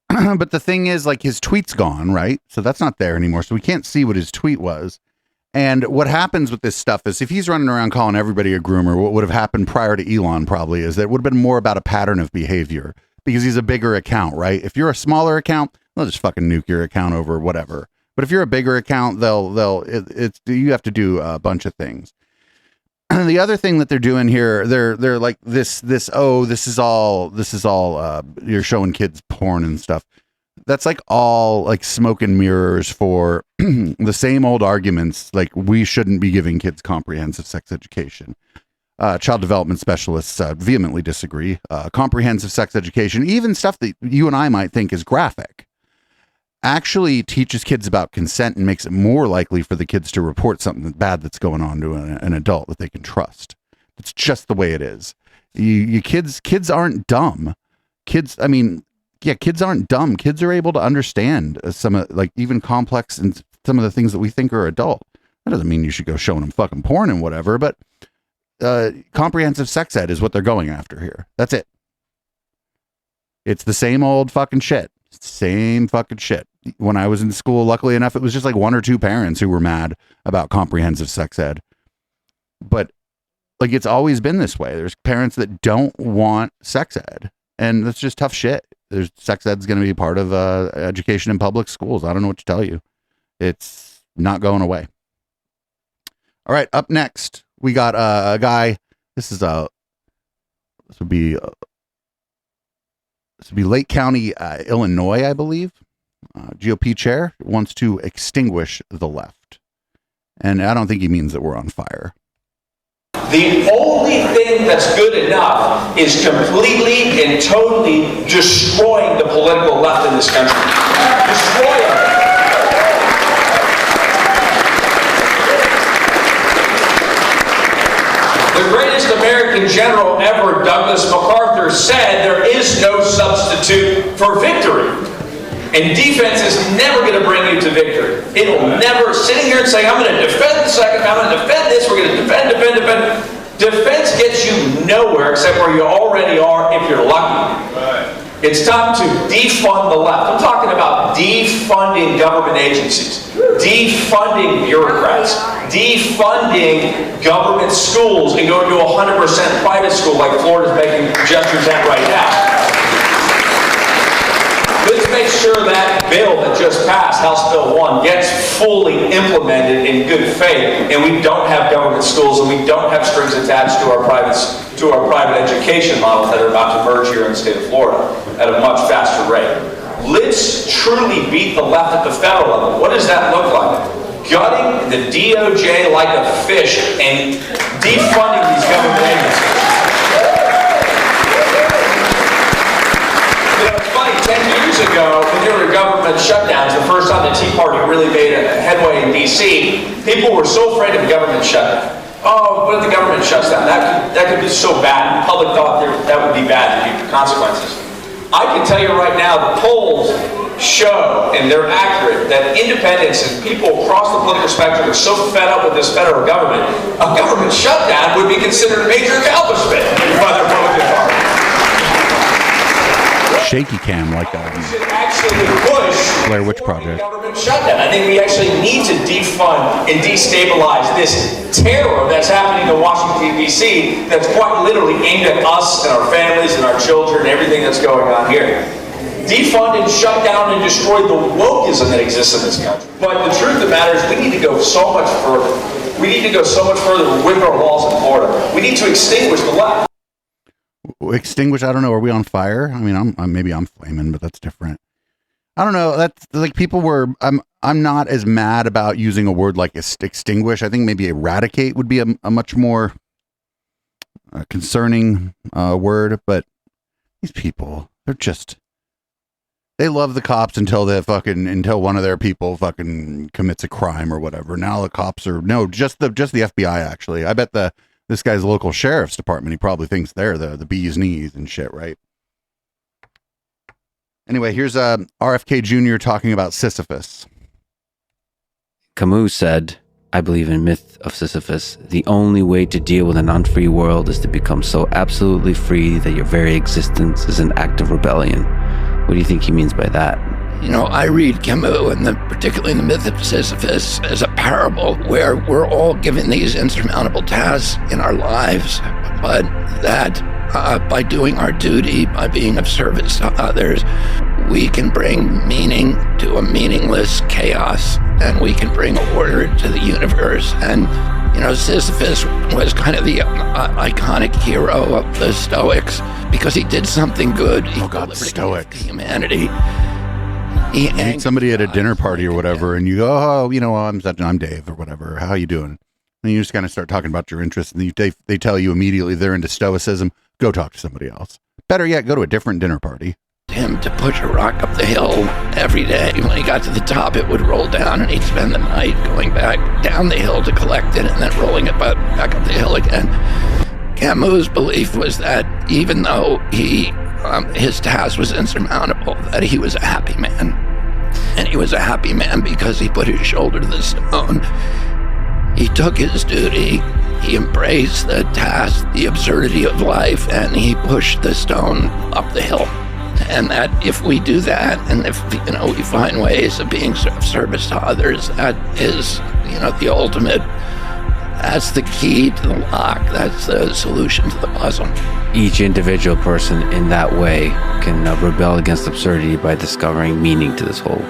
A: But the thing is, like, his tweet's gone, right? So that's not there anymore. So we can't see what his tweet was. And what happens with this stuff is if he's running around calling everybody a groomer, what would have happened prior to Elon probably is that it would have been more about a pattern of behavior. Because he's a bigger account, right? If you're a smaller account, they'll just fucking nuke your account over whatever. But if you're a bigger account, you have to do a bunch of things. The other thing that they're doing here, they're like this is all you're showing kids porn and stuff. That's like all like smoke and mirrors for the same old arguments. Like we shouldn't be giving kids comprehensive sex education. Child development specialists vehemently disagree. Comprehensive sex education, even stuff that you and I might think is graphic, actually teaches kids about consent and makes it more likely for the kids to report something bad that's going on to an adult that they can trust. It's just the way it is. Kids aren't dumb. Kids aren't dumb. Kids are able to understand some of, like, even complex and some of the things that we think are adult. That doesn't mean you should go showing them fucking porn and whatever, but comprehensive sex ed is what they're going after here. That's it. It's the same old fucking shit. Same fucking shit. When I was in school, luckily enough, it was just like 1 or 2 parents who were mad about comprehensive sex ed. But like, it's always been this way. There's parents that don't want sex ed, and that's just tough shit. Sex ed's going to be part of education in public schools. I don't know what to tell you. It's not going away. All right, up next, we got a guy. This would be Lake County, Illinois, I believe. GOP chair wants to extinguish the left. And I don't think he means that we're on fire.
F: The only thing that's good enough is completely and totally destroying the political left in this country. Destroy it. The greatest American general ever, Douglas MacArthur, said there is no substitute for victory. And defense is never going to bring you to victory. It will never, sitting here and saying, I'm going to defend the second, I'm going to defend this, we're going to defend. Defense gets you nowhere except where you already are if you're lucky. It's time to defund the left. I'm talking about defunding government agencies, defunding bureaucrats, defunding government schools and going to 100% private school like Florida's making gestures at right now. Let's make sure that bill that just passed, House Bill 1, gets fully implemented in good faith, and we don't have government schools and we don't have strings attached to our private education models that are about to merge here in the state of Florida at a much faster rate. Let's truly beat the left at the federal level. What does that look like? Gutting the DOJ like a fish and defunding these government agencies. It's funny, 10 years ago, when there were government shutdowns, the first time the Tea Party really made a headway in D.C., people were so afraid of a government shutdown. Oh, what if the government shuts down? That could be so bad. The public thought that would be bad, there'd be consequences. I can tell you right now, the polls show, and they're accurate, that independents and people across the political spectrum are so fed up with this federal government, a government shutdown would be considered a major accomplishment by the Republican Party.
A: Shaky cam like that.
F: We should actually push
A: Blair Witch Project.
F: government shutdown. I think we actually need to defund and destabilize this terror that's happening in Washington, D.C. that's quite literally aimed at us and our families and our children and everything that's going on here. Defund and shut down and destroy the wokeism that exists in this country. But the truth of the matter is we need to go so much further. We need to go so much further with our laws in Florida. We need to extinguish the left.
A: Extinguish? I don't know. Are we on fire? I mean, maybe I'm flaming, but that's different. I don't know. That's like people were. I'm not as mad about using a word like extinguish. I think maybe eradicate would be a much more concerning word. But these people, they love the cops until one of their people fucking commits a crime or whatever. Now the cops are just the FBI. Actually, I bet this guy's local sheriff's department, he probably thinks they're the bee's knees and shit, right? Anyway, here's RFK Jr. talking about Sisyphus.
I: Camus said, I believe in myth of Sisyphus. The only way to deal with an unfree world is to become so absolutely free that your very existence is an act of rebellion. What do you think he means by that?
W: You know, I read Camus, and particularly in the myth of Sisyphus, as a parable where we're all given these insurmountable tasks in our lives, but that by doing our duty, by being of service to others, we can bring meaning to a meaningless chaos, and we can bring order to the universe. And, you know, Sisyphus was kind of the iconic hero of the Stoics because he did something good.
A: Oh God, Stoics.
W: Humanity.
A: You meet somebody at a dinner party or whatever, and you go, oh, you know, I'm Dave or whatever. How you doing? And you just kind of start talking about your interests, and they tell you immediately they're into Stoicism. Go talk to somebody else. Better yet, go to a different dinner party.
W: Him to push a rock up the hill every day. When he got to the top, it would roll down, and he'd spend the night going back down the hill to collect it and then rolling it back up the hill again. Camus' belief was that even though his task was insurmountable, that he was a happy man. And he was a happy man because he put his shoulder to the stone. He took his duty, he embraced the task, the absurdity of life, and he pushed the stone up the hill. And that if we do that, and if, you know, we find ways of being of service to others, that is, you know, the ultimate, that's the key to the lock, that's the solution to the puzzle.
I: Each individual person in that way can rebel against absurdity by discovering meaning to this whole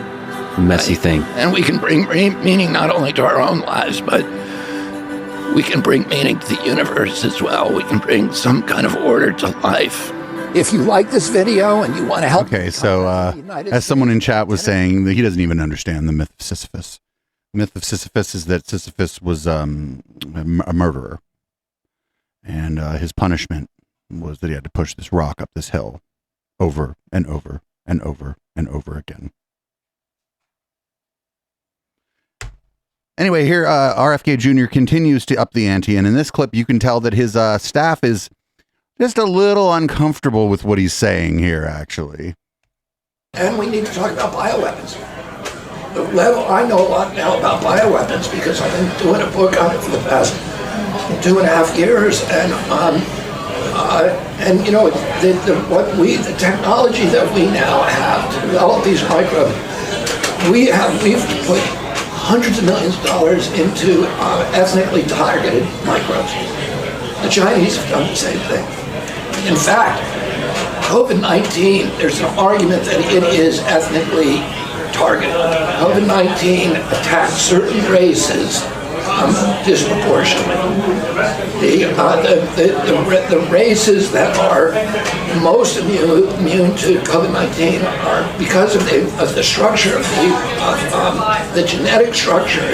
I: messy thing.
W: And we can bring meaning not only to our own lives, but we can bring meaning to the universe as well. We can bring some kind of order to life. If you like this video and you want to help...
A: Okay, so as someone in chat was saying, that he doesn't even understand the myth of Sisyphus. The myth of Sisyphus is that Sisyphus was a murderer. And his punishment was that he had to push this rock up this hill over and over and over and over again. Anyway, here RFK Jr. continues to up the ante, and in this clip you can tell that his staff is just a little uncomfortable with what he's saying here, actually.
W: And we need to talk about bioweapons. I know a lot now about bioweapons because I've been doing a book on it for the past 2.5 years, and you know, the technology that we now have to develop these microbes, we've put hundreds of millions of dollars into ethnically targeted microbes. The Chinese have done the same thing. In fact, COVID-19, there's an argument that it is ethnically targeted. COVID-19 attacks certain races disproportionately. The races that are most immune to COVID-19 are because of the structure of the genetic structure,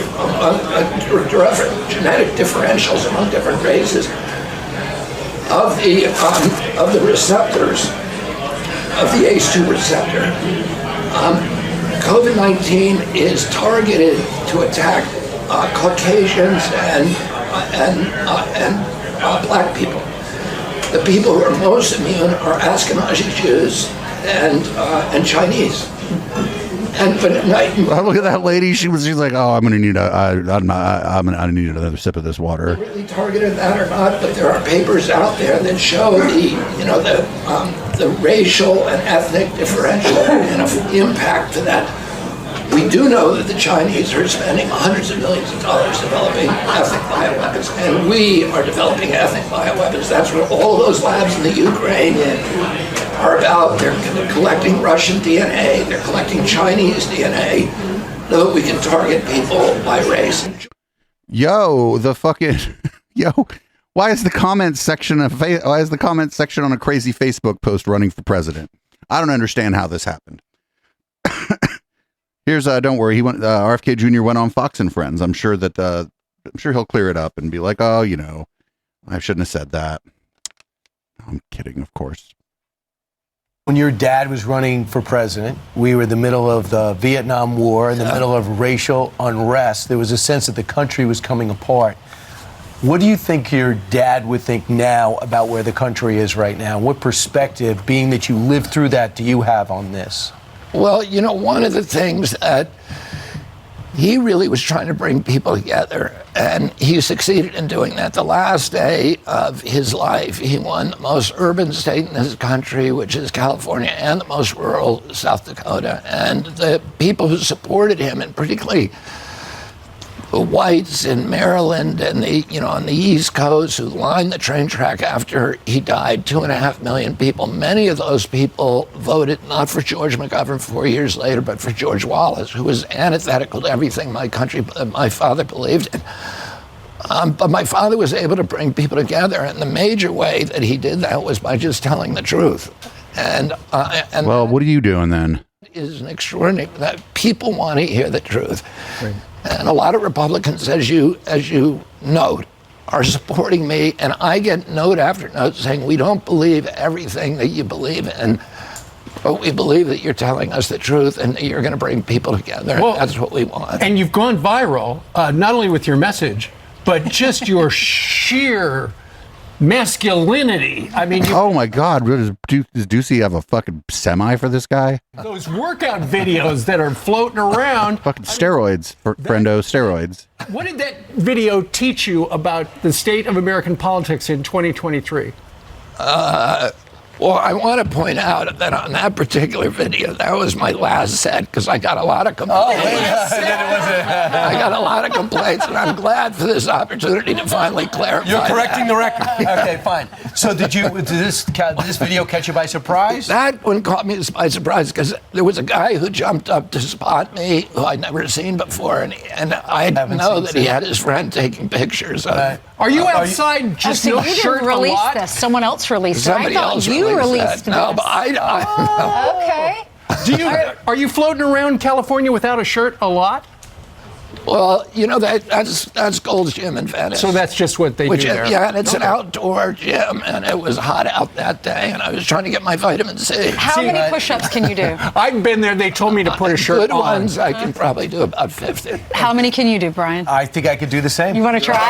W: genetic differentials among different races of the receptors of the ACE2 receptor. COVID-19 is targeted to attack Caucasians and black people. The people who are most immune are Ashkenazi Jews and Chinese.
A: Look at that lady. She's like, oh, I'm gonna need I need another sip of this water.
W: Really targeted that or not, but there are papers out there that show the racial and ethnic differential impact to that. We do know that the Chinese are spending hundreds of millions of dollars developing ethnic bioweapons, and we are developing ethnic bioweapons. That's what all of those labs in the Ukraine are about. They're collecting Russian DNA, they're collecting Chinese DNA, so that we can target people by race.
A: Yo, why is the comment section on a crazy Facebook post running for president? I don't understand how this happened. Here's don't worry. RFK Jr. went on Fox and Friends. I'm sure he'll clear it up and be like, oh, you know, I shouldn't have said that. I'm kidding, of course.
G: When your dad was running for president, we were in the middle of the Vietnam War, in the middle of racial unrest. There was a sense that the country was coming apart. What do you think your dad would think now about where the country is right now? What perspective, being that you lived through that, do you have on this?
W: Well, you know, one of the things that he really was trying to bring people together, and he succeeded in doing that. The last day of his life, he won the most urban state in his country, which is California, and the most rural, South Dakota. And the people who supported him, and particularly whites in Maryland and on the East Coast who lined the train track after he died, 2.5 million people. Many of those people voted not for George McGovern 4 years later, but for George Wallace, who was antithetical to everything my father believed in. But my father was able to bring people together, and the major way that he did that was by just telling the truth. And
A: well, what are you doing then?
W: Is an extraordinary that people want to hear the truth. Right. And a lot of Republicans, as you note, are supporting me, and I get note after note saying we don't believe everything that you believe in, but we believe that you're telling us the truth and that you're going to bring people together. Well, and that's what we want.
H: And you've gone viral, not only with your message, but just your sheer masculinity. I mean,
A: oh my God, does Ducey have a fucking semi for this guy?
H: Those workout videos that are floating around.
A: Fucking steroids, friendo, steroids.
H: What did that video teach you about the state of American politics in 2023?
W: Well, I want to point out that on that particular video, that was my last set because I got a lot of complaints. I got a lot of complaints, and I'm glad for this opportunity to finally clarify.
G: You're correcting the record. Okay, fine. So did this video catch you by surprise?
W: That one caught me by surprise because there was a guy who jumped up to spot me who I'd never seen before, and I know that he had his friend taking pictures of.
H: Are you outside just no shirt a lot?
J: You didn't release this. Someone else released
W: Somebody
J: it. I thought
W: else
J: you released
W: that. No,
J: this.
W: but I
J: Okay.
H: Are you floating around California without a shirt a lot?
W: Well, that's Gold's Gym in Venice.
H: So that's just what they do there.
W: Yeah, and it's an outdoor gym, and it was hot out that day, and I was trying to get my vitamin C.
J: How many push-ups can you do?
H: I've been there. They told me to put a shirt
W: Good
H: on.
W: ones, I can probably do about 50.
J: How many can you do, Brian?
G: I think I could do the same.
J: You want to try?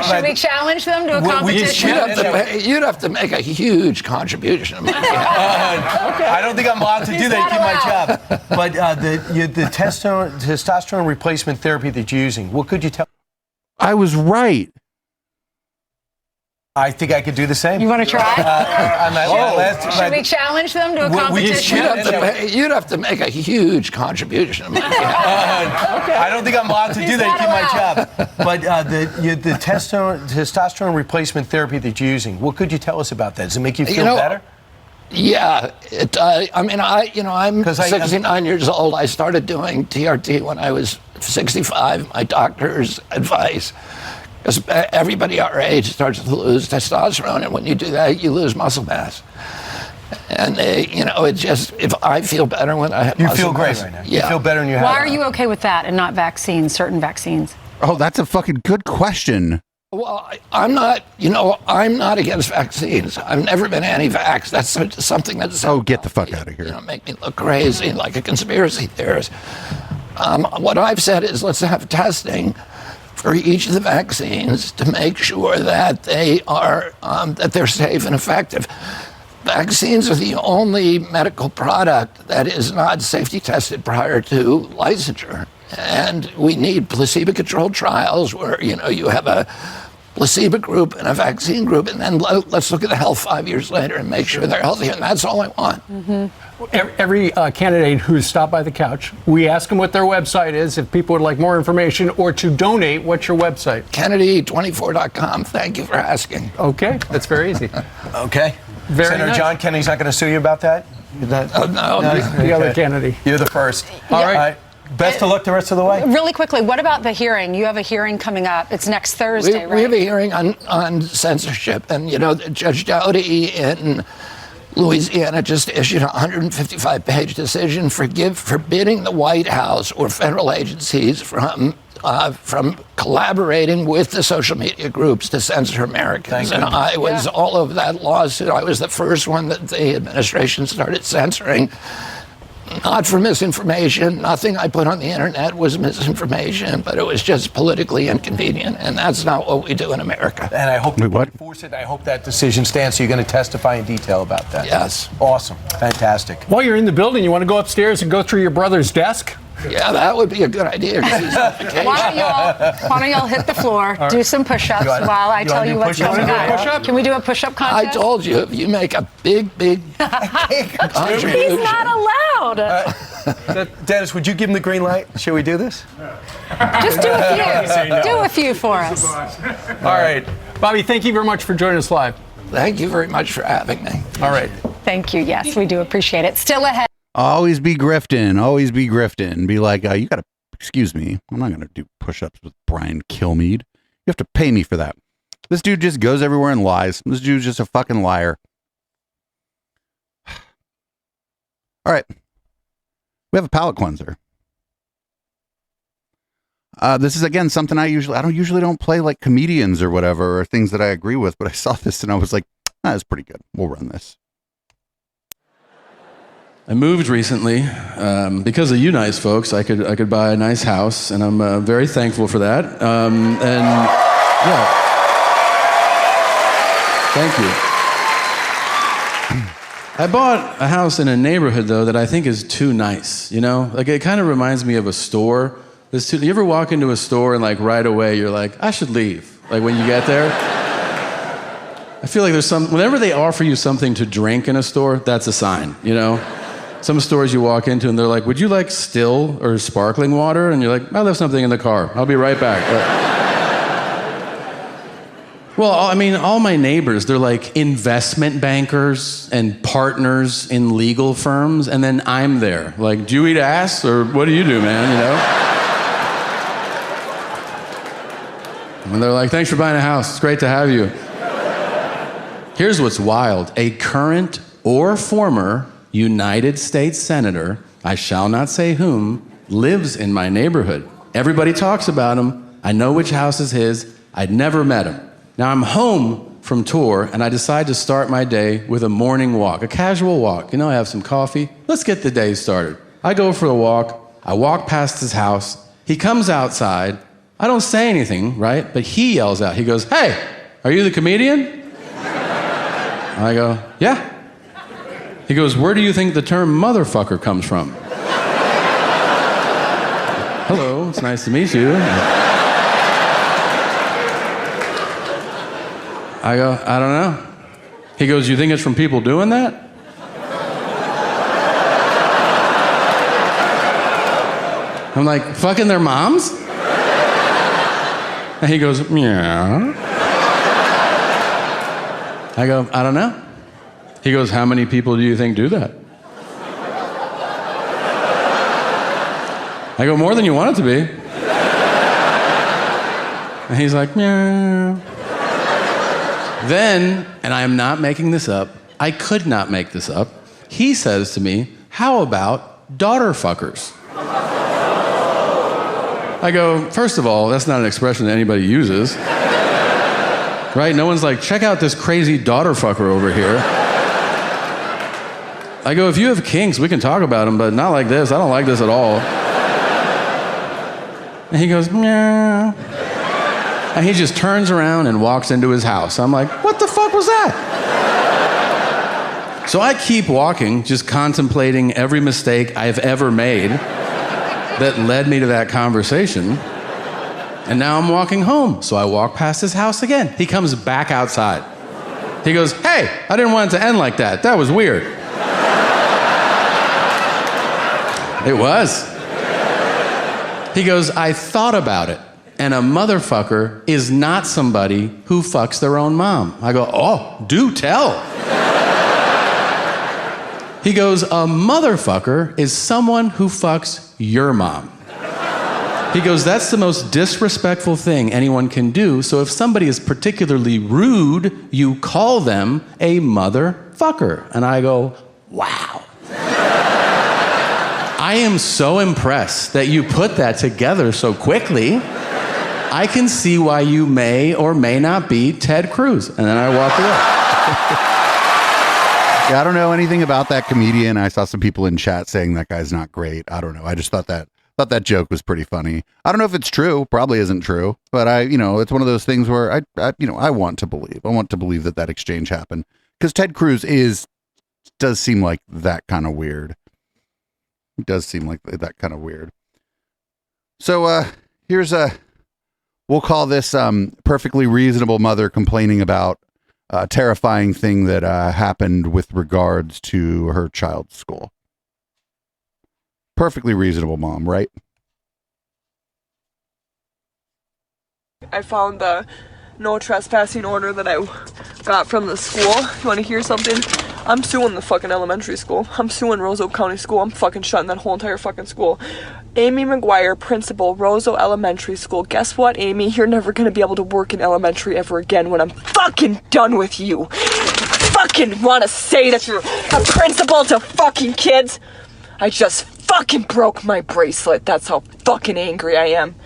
J: Should we challenge them to a competition?
W: You'd have to make a huge contribution.
G: I don't think I'm allowed to do that to keep my job. But the testosterone replacement therapy that you're using, what could you tell?
A: I was right.
G: I think I could do the same.
J: You want to try? Should we challenge them to a competition?
W: You'd have to make a huge contribution.
G: I don't think I'm allowed to do that to keep my job. But the testosterone replacement therapy that you're using, what could you tell us about that? Does it make you feel better?
W: Yeah, it does. I mean, I'm 69 years old. I started doing TRT when I was 65. My doctor's advice, because everybody our age starts to lose testosterone, and when you do that, you lose muscle mass. And it just, if I feel better when I have muscle mass. You feel great right now. Yeah.
G: You feel better when you have.
J: Why are you okay with that and not vaccines, certain vaccines?
A: Oh, that's a fucking good question.
W: Well, I'm not against vaccines. I've never been anti-vax. That's something that's...
A: Oh, get the fuck out of here.
W: Make me look crazy, like a conspiracy theorist. What I've said is let's have testing for each of the vaccines to make sure that they are that they're safe and effective. Vaccines are the only medical product that is not safety tested prior to licensure. And we need placebo-controlled trials where, you have a placebo group and a vaccine group, and then let's look at the health 5 years later and make sure they're healthy, and that's all I want.
J: Mm-hmm.
H: Every candidate who's stopped by the couch, we ask them what their website is, if people would like more information, or to donate. What's your website?
W: Kennedy24.com. Thank you for asking.
H: Okay, that's very easy.
G: Okay.
H: Very
G: Senator
H: nice.
G: John Kennedy's not going to sue you about that?
W: No.
H: The other Kennedy.
G: You're the first.
J: All
G: right. Best of luck the rest of the way.
J: Really quickly, what about the hearing? You have a hearing coming up. It's next Thursday, right?
W: We have a hearing on censorship. And, Judge Dowdy in Louisiana just issued a 155-page decision forbidding the White House or federal agencies from collaborating with the social media groups to censor Americans. And I was all over that lawsuit. I was the first one that the administration started censoring. Not for misinformation. Nothing I put on the internet was misinformation, but it was just politically inconvenient, and that's not what we do in America.
G: And I hope you enforce it. I hope that decision stands, so you're going to testify in detail about that.
W: Yes.
G: Awesome. Fantastic.
H: While you're in the building, you want to go upstairs and go through your brother's desk?
W: Yeah, that would be a good idea.
J: Why don't y'all hit the floor, do some push-ups while I tell you what's going on. Can we do a push-up contest?
W: I told you, if you make a big contribution.
J: He's not allowed.
G: Dennis, would you give him the green light? Should we do this?
J: Just do a few. Do a few for us.
H: All right. Bobby, thank you very much for joining us live.
W: Thank you very much for having me.
H: All right.
J: Thank you. Yes, we do appreciate it. Still ahead.
A: Always be grifting. Always be grifting. Be like, you got to, excuse me, I'm not going to do push-ups with Brian Kilmeade. You have to pay me for that. This dude just goes everywhere and lies. This dude's just a fucking liar. All right. We have a palate cleanser. This is, again, something I usually don't play like comedians or whatever, or things that I agree with, but I saw this and I was like, that's pretty good. We'll run this.
K: I moved recently because of you nice folks. I could buy a nice house, and I'm very thankful for that. And yeah, thank you. I bought a house in a neighborhood though that I think is too nice. You know, like it kind of reminds me of a store. You ever walk into a store and like right away you're like, I should leave. Like when you get there. I feel like whenever they offer you something to drink in a store, that's a sign. You know. Some stores you walk into and they're like, would you like still or sparkling water? And you're like, I left something in the car. I'll be right back. Well, I mean, all my neighbors, they're like investment bankers and partners in legal firms. And then I'm there. Like, do you eat ass or what do you do, man? You know? And they're like, thanks for buying a house. It's great to have you. Here's what's wild. A current or former United States Senator, I shall not say whom, lives in my neighborhood. Everybody talks about him. I know which house is his. I'd never met him. Now I'm home from tour and I decide to start my day with a morning walk, a casual walk. You know, I have some coffee. Let's get the day started. I go for a walk. I walk past his house. He comes outside. I don't say anything, right? But he yells out. He goes, hey, are you the comedian? I go, yeah. He goes, where do you think the term motherfucker comes from? Hello, it's nice to meet you. I go, I don't know. He goes, you think it's from people doing that? I'm like, fucking their moms? And he goes, yeah. I go, I don't know. He goes, how many people do you think do that? I go, more than you want it to be. And he's like, meow. Then, and I am not making this up, I could not make this up, he says to me, how about daughter fuckers? I go, first of all, that's not an expression that anybody uses. Right? No one's like, check out this crazy daughter fucker over here. I go, if you have kinks, we can talk about them, but not like this. I don't like this at all. And he goes, meow. And he just turns around and walks into his house. I'm like, what the fuck was that? So I keep walking, just contemplating every mistake I've ever made that led me to that conversation. And now I'm walking home. So I walk past his house again. He comes back outside. He goes, hey, I didn't want it to end like that. That was weird. It was. He goes, I thought about it, and a motherfucker is not somebody who fucks their own mom. I go, oh, do tell. He goes, a motherfucker is someone who fucks your mom. He goes, that's the most disrespectful thing anyone can do, so if somebody is particularly rude, you call them a motherfucker. And I go, wow. I am so impressed that you put that together so quickly. I can see why you may or may not be Ted Cruz. And then I walked away.
A: Yeah, I don't know anything about that comedian. I saw some people in chat saying that guy's not great. I don't know. I just thought that joke was pretty funny. I don't know if it's true. Probably isn't true. But it's one of those things where I want to believe. I want to believe that exchange happened. Because Ted Cruz does seem like that kind of weird. It does seem like that kind of weird. So here's we'll call this perfectly reasonable mother complaining about a terrifying thing that happened with regards to her child's school. Perfectly reasonable mom, right?
L: I found the no trespassing order that I got from the school. You want to hear something? I'm suing the fucking elementary school. I'm suing Roseau County School. I'm fucking shutting that whole entire fucking school. Amy McGuire, principal, Roseau Elementary School. Guess what, Amy? You're never gonna be able to work in elementary ever again when I'm fucking done with you. Fucking wanna say that you're a principal to fucking kids? I just fucking broke my bracelet. That's how fucking angry I am.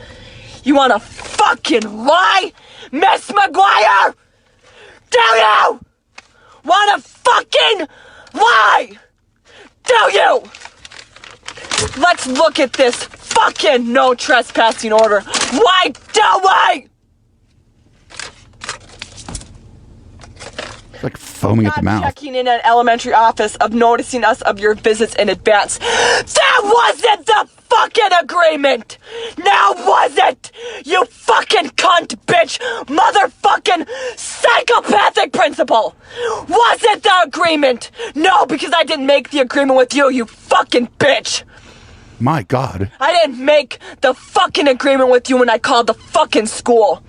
L: You wanna fucking lie, Miss McGuire? Do you wanna fucking lie? Do you? Let's look at this fucking no trespassing order. Why do we?
A: Like foaming at the mouth.
L: Checking in an elementary office of noticing us of your visits in advance. That wasn't the fucking agreement! Now was it? You fucking cunt bitch motherfucking psychopathic principal! Was it the agreement? No, because I didn't make the agreement with you, you fucking bitch!
A: My God.
L: I didn't make the fucking agreement with you when I called the fucking school.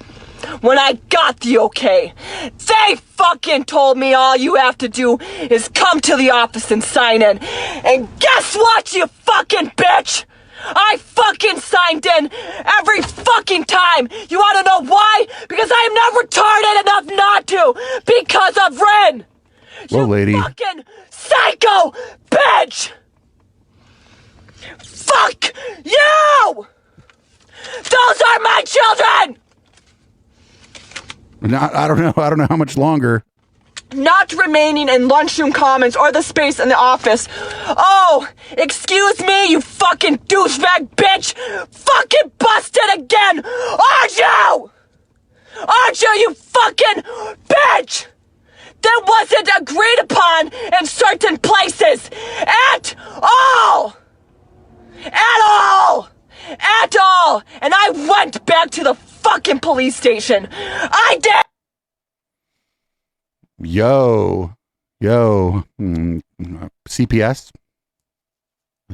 L: When I got the okay, they fucking told me all you have to do is come to the office and sign in. And guess what, you fucking bitch? I fucking signed in every fucking time. You wanna know why? Because I am not retarded enough not to. Because of Ren.
A: Whoa, lady.
L: Fucking psycho bitch. Fuck you! Those are my children!
A: I don't know how much longer.
L: Not remaining in lunchroom commons or the space in the office. Oh, excuse me, you fucking douchebag bitch! Fucking busted again! Aren't you? Aren't you, you fucking bitch? That wasn't agreed upon in certain places. At all! At all! At all! And I went back to the fucking police station. I did!
A: Yo. CPS? A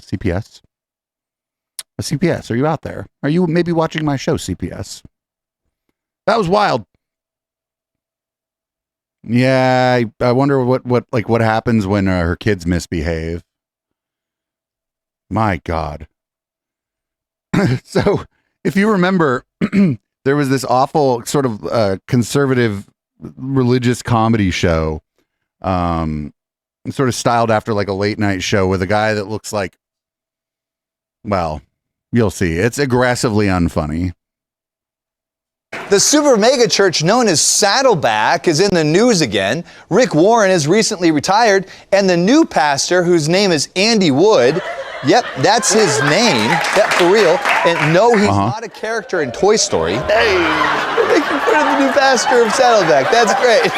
A: CPS, are you out there? Are you maybe watching my show, CPS? That was wild. Yeah, I wonder what happens when her kids misbehave. My God. So, if you remember, there was this awful sort of conservative religious comedy show, sort of styled after like a late night show with a guy that looks like, well, you'll see. It's aggressively unfunny.
M: The super mega church known as Saddleback is in the news again. Rick Warren has recently retired, and the new pastor, whose name is Andy Wood, yep, that's his name, that for real, and no, he's not a character in Toy Story. Hey, you're making fun of the new pastor of Saddleback. That's great.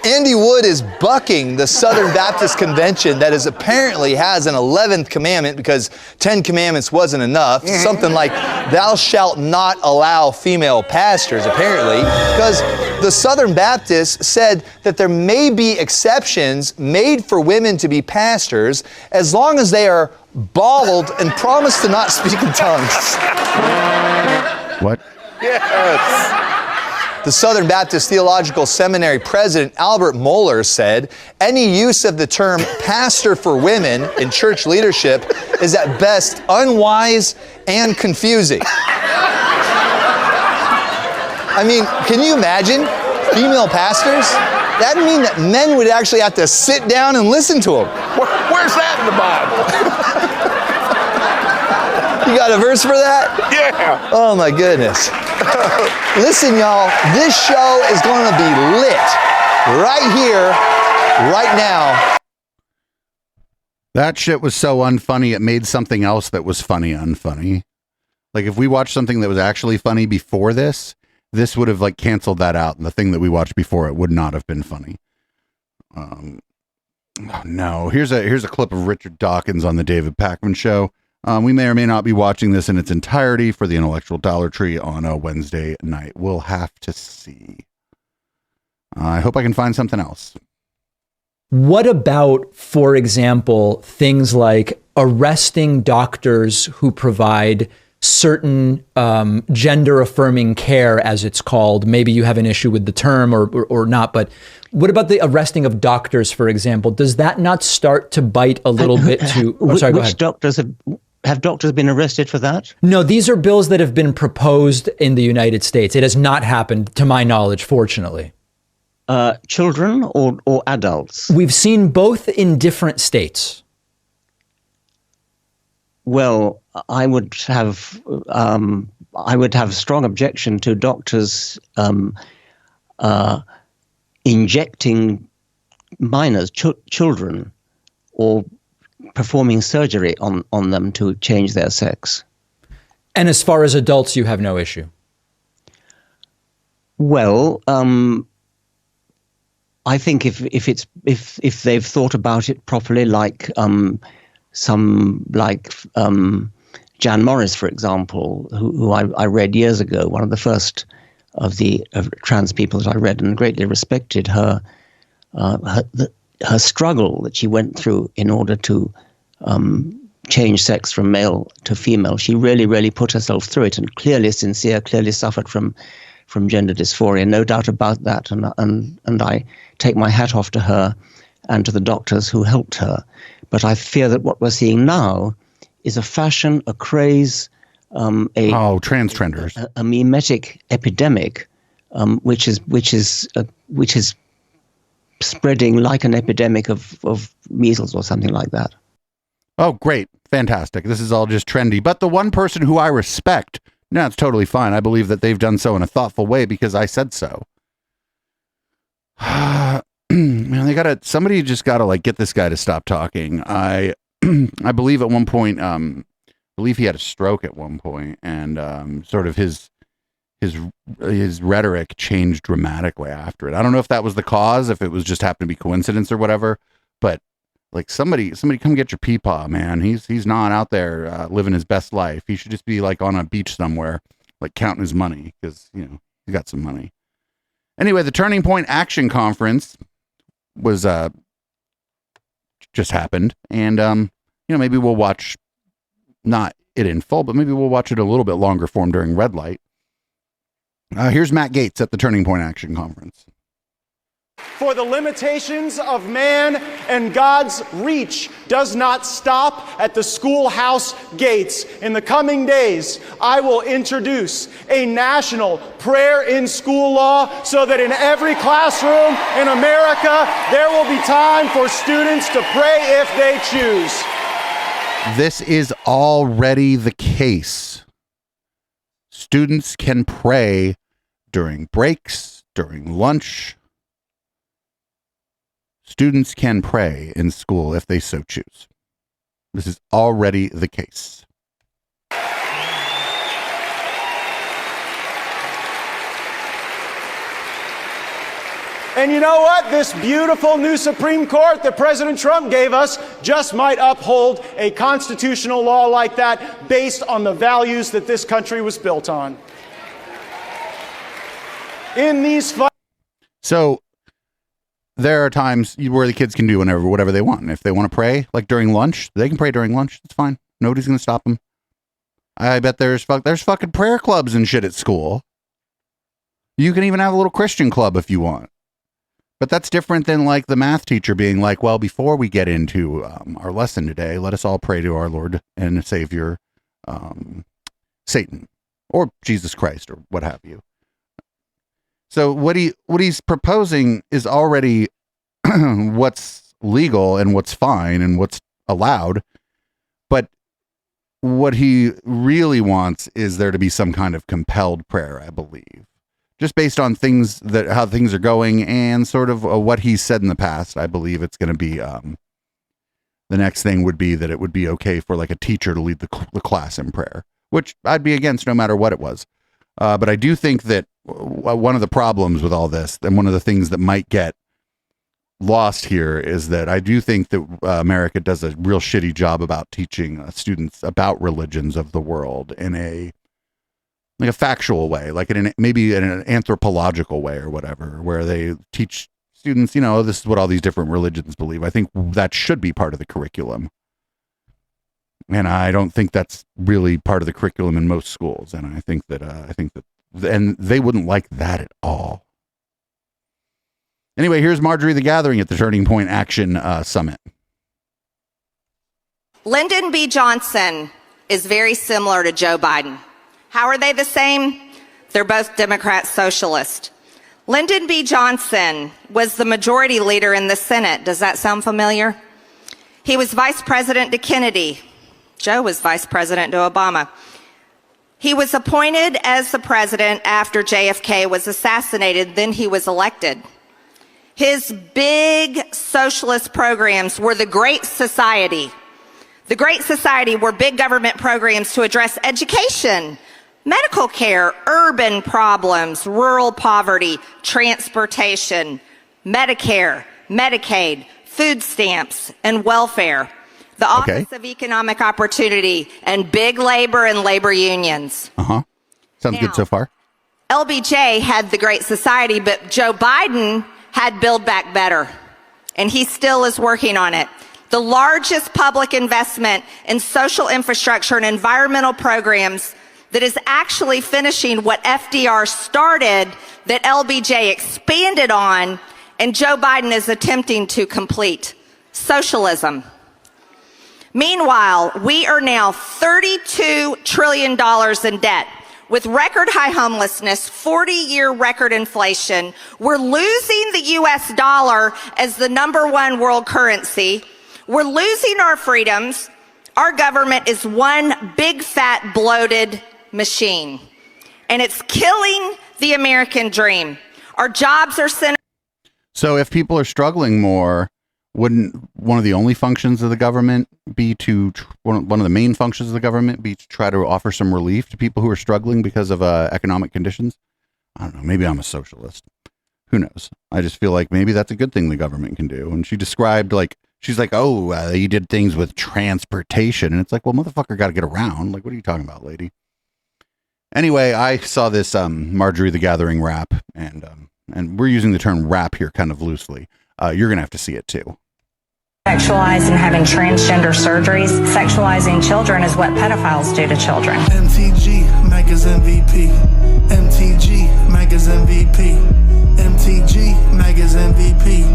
M: Andy Wood is bucking the Southern Baptist Convention that is apparently has an 11th commandment because 10 commandments wasn't enough. Something like, thou shalt not allow female pastors, apparently, because the Southern Baptists said that there may be exceptions made for women to be pastors as long as they are bald and promise to not speak in tongues.
A: What?
M: Yes. The Southern Baptist Theological Seminary president, Albert Mohler, said, any use of the term pastor for women in church leadership is at best unwise and confusing. I mean, can you imagine female pastors? That'd mean that men would actually have to sit down and listen to them.
N: Where's that in the Bible?
M: You got a verse for that?
N: Yeah.
M: Oh my goodness. Listen, y'all, this show is going to be lit right here, right now.
A: That shit was so unfunny, it made something else that was funny unfunny. Like, if we watched something that was actually funny before this would have, like, canceled that out, and the thing that we watched before it would not have been funny. Oh, no. Here's a clip of Richard Dawkins on the David Pakman Show. We may or may not be watching this in its entirety for the Intellectual Dollar Tree on a Wednesday night. We'll have to see. I hope I can find something else.
O: What about, for example, things like arresting doctors who provide certain gender-affirming care, as it's called? Maybe you have an issue with the term or not, but what about the arresting of doctors, for example? Does that not start to bite a little bit to... Oh, sorry, go ahead.
P: Which doctors have doctors been arrested for that?
O: No, these are bills that have been proposed in the United States. It has not happened, to my knowledge, fortunately.
P: Children or adults?
O: We've seen both in different states.
P: Well, I would have a strong objection to doctors injecting minors, children, or performing surgery on them to change their sex.
O: And as far as adults, you have no issue?
P: Well, I think if they've thought about it properly, like Jan Morris, for example, who I read years ago, one of the first of trans people that I read, and greatly respected her struggle that she went through in order to change sex from male to female. She really, really put herself through it, and clearly sincere, clearly suffered from gender dysphoria, no doubt about that. And I take my hat off to her and to the doctors who helped her. But I fear that what we're seeing now is a fashion, a craze,
A: trans trenders,
P: a mimetic epidemic, which is spreading like an epidemic of measles or something like that.
A: Oh, great. Fantastic. This is all just trendy. But the one person who I respect, no, it's totally fine. I believe that they've done so in a thoughtful way because I said so. Man, somebody just gotta like get this guy to stop talking. I believe at one point, I believe he had a stroke at one point, and sort of his rhetoric changed dramatically after it. I don't know if that was the cause, if it was just happened to be coincidence or whatever, but like somebody come get your peepaw, man. He's not out there living his best life. He should just be like on a beach somewhere, like counting his money, because he's got some money. Anyway, the Turning Point Action Conference was just happened, and maybe we'll watch not it in full, but maybe we'll watch it a little bit longer form during red light. Here's Matt Gaetz at the Turning Point Action Conference.
Q: For the limitations of man and God's reach does not stop at the schoolhouse gates. In the coming days, I will introduce a national prayer in school law so that in every classroom in America, there will be time for students to pray if they choose.
A: This is already the case. Students can pray during breaks, during lunch. Students can pray in school if they so choose. This is already the case.
Q: And you know what? This beautiful new Supreme Court that President Trump gave us just might uphold a constitutional law like that based on the values that this country was built on. In these
A: So there are times where the kids can do whatever they want. And if they want to pray, like during lunch, they can pray during lunch. It's fine. Nobody's going to stop them. I bet there's fucking prayer clubs and shit at school. You can even have a little Christian club if you want. But that's different than like the math teacher being like, well, before we get into our lesson today, let us all pray to our Lord and Savior, Satan, or Jesus Christ, or what have you. So what he's proposing is already what's legal and what's fine and what's allowed. But what he really wants is there to be some kind of compelled prayer, I believe. Just based on how things are going and sort of what he's said in the past, I believe it's going to be the next thing would be that it would be okay for like a teacher to lead the class in prayer, which I'd be against no matter what it was. But I do think that one of the problems with all this, and one of the things that might get lost here, is that I do think that America does a real shitty job about teaching students about religions of the world in a factual way, like maybe in an anthropological way or whatever, where they teach students, this is what all these different religions believe. I think that should be part of the curriculum. And I don't think that's really part of the curriculum in most schools. And I think that and they wouldn't like that at all. Anyway, here's Marjorie the Gathering at the Turning Point Action Summit.
R: Lyndon B. Johnson is very similar to Joe Biden. How are they the same? They're both Democrat socialists. Lyndon B. Johnson was the majority leader in the Senate. Does that sound familiar? He was vice president to Kennedy. Joe was vice president to Obama. He was appointed as the president after JFK was assassinated, then he was elected. His big socialist programs were the Great Society. The Great Society were big government programs to address education, medical care, urban problems, rural poverty, transportation, Medicare, Medicaid, food stamps, and welfare. The Office of Economic Opportunity, and big labor and labor unions.
A: Sounds good so far.
R: LBJ had the Great Society, but Joe Biden had Build Back Better, and he still is working on it. The largest public investment in social infrastructure and environmental programs that is actually finishing what FDR started, that LBJ expanded on, and Joe Biden is attempting to complete. Socialism. Meanwhile, we are now $32 trillion in debt. With record high homelessness, 40-year record inflation, we're losing the US dollar as the #1 world currency. We're losing our freedoms. Our government is one big fat bloated machine. And it's killing the American dream. Our jobs are centered.
A: So if people are struggling more, wouldn't one of the only functions of the government be one of the main functions of the government be to try to offer some relief to people who are struggling because of economic conditions? I don't know. Maybe I'm a socialist. Who knows? I just feel like maybe that's a good thing the government can do. And she described she's like, you did things with transportation. And it's like, well, motherfucker got to get around. Like, what are you talking about, lady? Anyway, I saw this Marjorie the Gathering rap, and we're using the term rap here kind of loosely. You're going to have to see it too.
J: Sexualized and having transgender surgeries. Sexualizing children is what pedophiles do to children.
S: MTG, Megas MVP. MTG, Megas MVP. MTG, Megas MVP.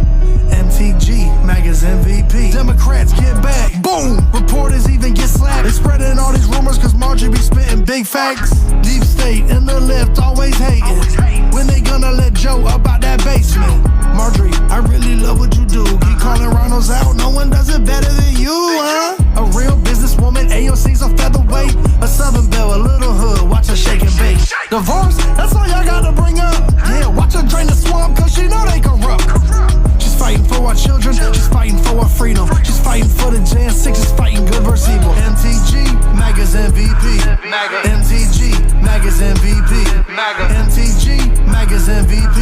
S: MTG, Megas MVP. Democrats get back. Boom! Reporters even get slapped. They spreading all these rumors cause Marjorie be spitting big facts. Deep state and the left always hating. When they gonna let Joe about that basement? Marjorie, I really love what you do. Keep calling Ronalds out. No one does it better than you, huh? A real businesswoman, AOC's a featherweight. A Southern belle, a little hood, watch her shake and bake. Divorce, that's all y'all gotta bring up. Yeah, watch her drain the swamp, cause she know they corrupt. She's fighting for our children, she's fighting for our freedom. She's fighting for the Jan 6, she's fighting good versus evil. MTG, Megas MVP. MTG, Megas MVP. MTG, Megas MVP.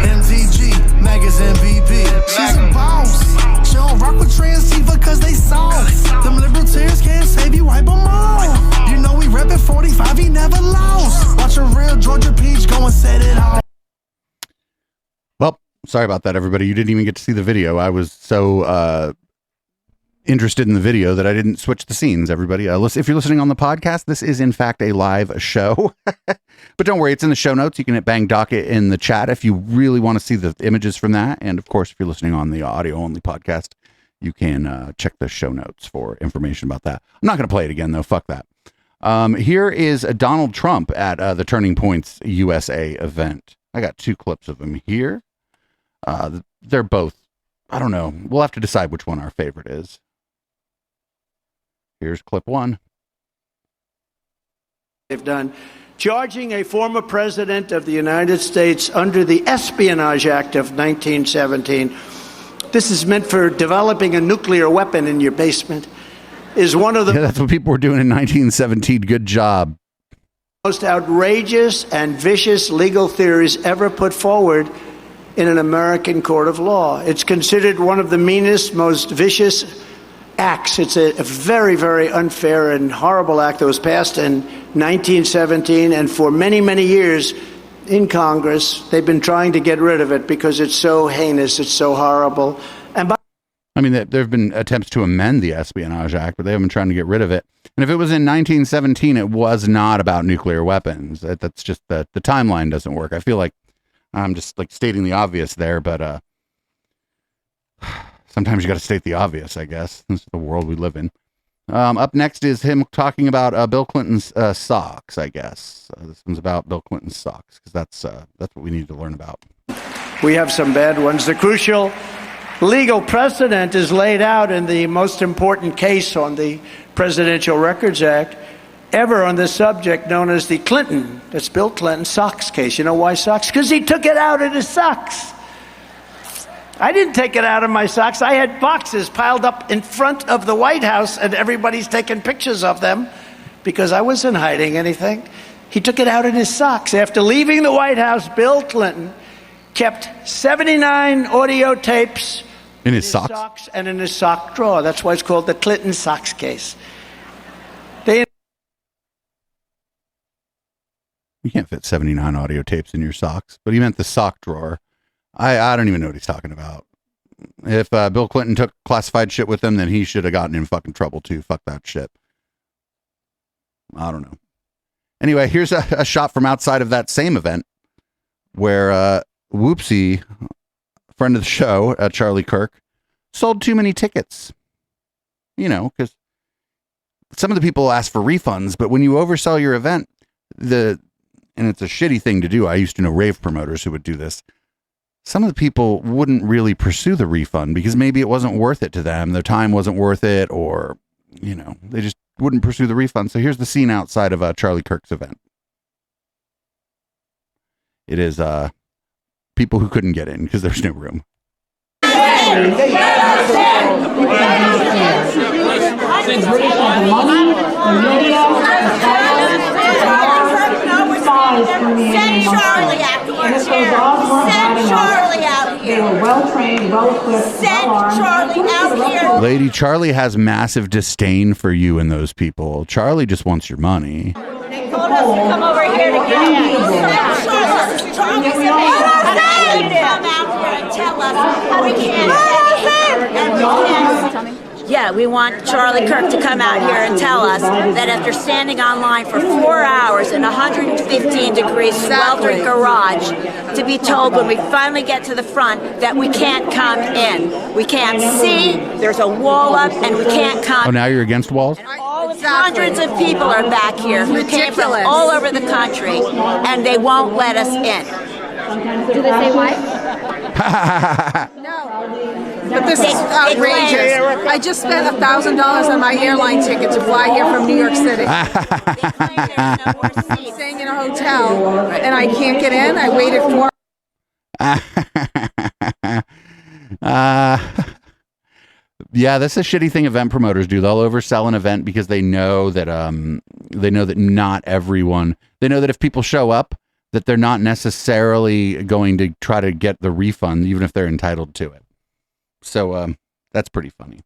S: MTG, Megas MVP. She's a boss. She don't rock with trans diva cause they soft. Them liberal tears can't save you, wipe them off. You know we reppin' 45, he never lost. Watch a real Georgia peach go and set it off.
A: Well, sorry about that, everybody. You didn't even get to see the video. I was so interested in the video that I didn't switch the scenes, everybody. If you're listening on the podcast, this is in fact a live show. But don't worry, it's in the show notes. You can hit bang docket in the chat if you really want to see the images from that. And of course, if you're listening on the audio-only podcast, you can check the show notes for information about that. I'm not going to play it again, though. Fuck that. Here is Donald Trump at the Turning Points USA event. I got two clips of him here. They're both, I don't know. We'll have to decide which one our favorite is. Here's clip one.
T: They've done charging a former president of the United States under the Espionage Act of 1917. This is meant for developing a nuclear weapon in your basement. Is one of the
A: that's what people were doing in 1917. Good job.
T: Most outrageous and vicious legal theories ever put forward in an American court of law. It's considered one of the meanest, most vicious acts. It's a very, very unfair and horrible act that was passed in 1917, and for many, many years, in Congress. They've been trying to get rid of it because it's so heinous, it's so horrible. And
A: I mean, there have been attempts to amend the Espionage Act, but they haven't been trying to get rid of it. And if it was in 1917, it was not about nuclear weapons. That's just the timeline doesn't work. I feel like I'm just like stating the obvious there, but sometimes you got to state the obvious, I guess. This is the world we live in. Up next is him talking about Bill Clinton's socks, I guess. This one's about Bill Clinton's socks, because that's what we need to learn about.
T: we have some bad ones. The crucial legal precedent is laid out in the most important case on the Presidential Records Act ever on this subject, known as the Clinton, that's Bill Clinton, socks case. You know why socks? Because he took it out in his socks. I didn't take it out of my socks. I had boxes piled up in front of the White House, and everybody's taking pictures of them because I wasn't hiding anything. He took it out in his socks. After leaving the White House, Bill Clinton kept 79 audio tapes
A: in his socks
T: and in his sock drawer. That's why it's called the Clinton socks case.
A: You can't fit 79 audio tapes in your socks, but he meant the sock drawer. I don't even know what he's talking about. If Bill Clinton took classified shit with him, then he should have gotten in fucking trouble too. Fuck that shit. I don't know. Anyway, here's a shot from outside of that same event where Whoopsie, friend of the show, Charlie Kirk, sold too many tickets. You know, because some of the people ask for refunds, but when you oversell your event, and it's a shitty thing to do. I used to know rave promoters who would do this. Some of the people wouldn't really pursue the refund because maybe it wasn't worth it to them. Their time wasn't worth it, or, you know, they just wouldn't pursue the refund. So here's the scene outside of Charlie Kirk's event. It is people who couldn't get in because there's no room.
C: Send Charlie out here. Send Charlie out here. They were well trained, well equipped. Send Charlie out here.
A: Lady, Charlie has massive disdain for you and those people. Charlie just wants your money.
C: They told us to come over here to get in. Charlie said, come out here and tell us how we can't. Yeah, we want Charlie Kirk to come out here and tell us that after standing online for 4 hours in 115 degrees sweltering garage, to be told when we finally get to the front that we can't come in. We can't see, there's a wall up, and we can't come.
A: Oh, now you're against walls?
C: Hundreds of people are back here who came from all over the country, and they won't let us in.
D: Do they say why?
U: But this is outrageous. I just spent $1,000 on my airline ticket to fly here from New York City. I'm staying in a hotel, and I can't get in. I waited 4
A: Yeah, that's a shitty thing event promoters do. They'll oversell an event because they know that not everyone. They know that if people show up, that they're not necessarily going to try to get the refund, even if they're entitled to it. So that's pretty funny.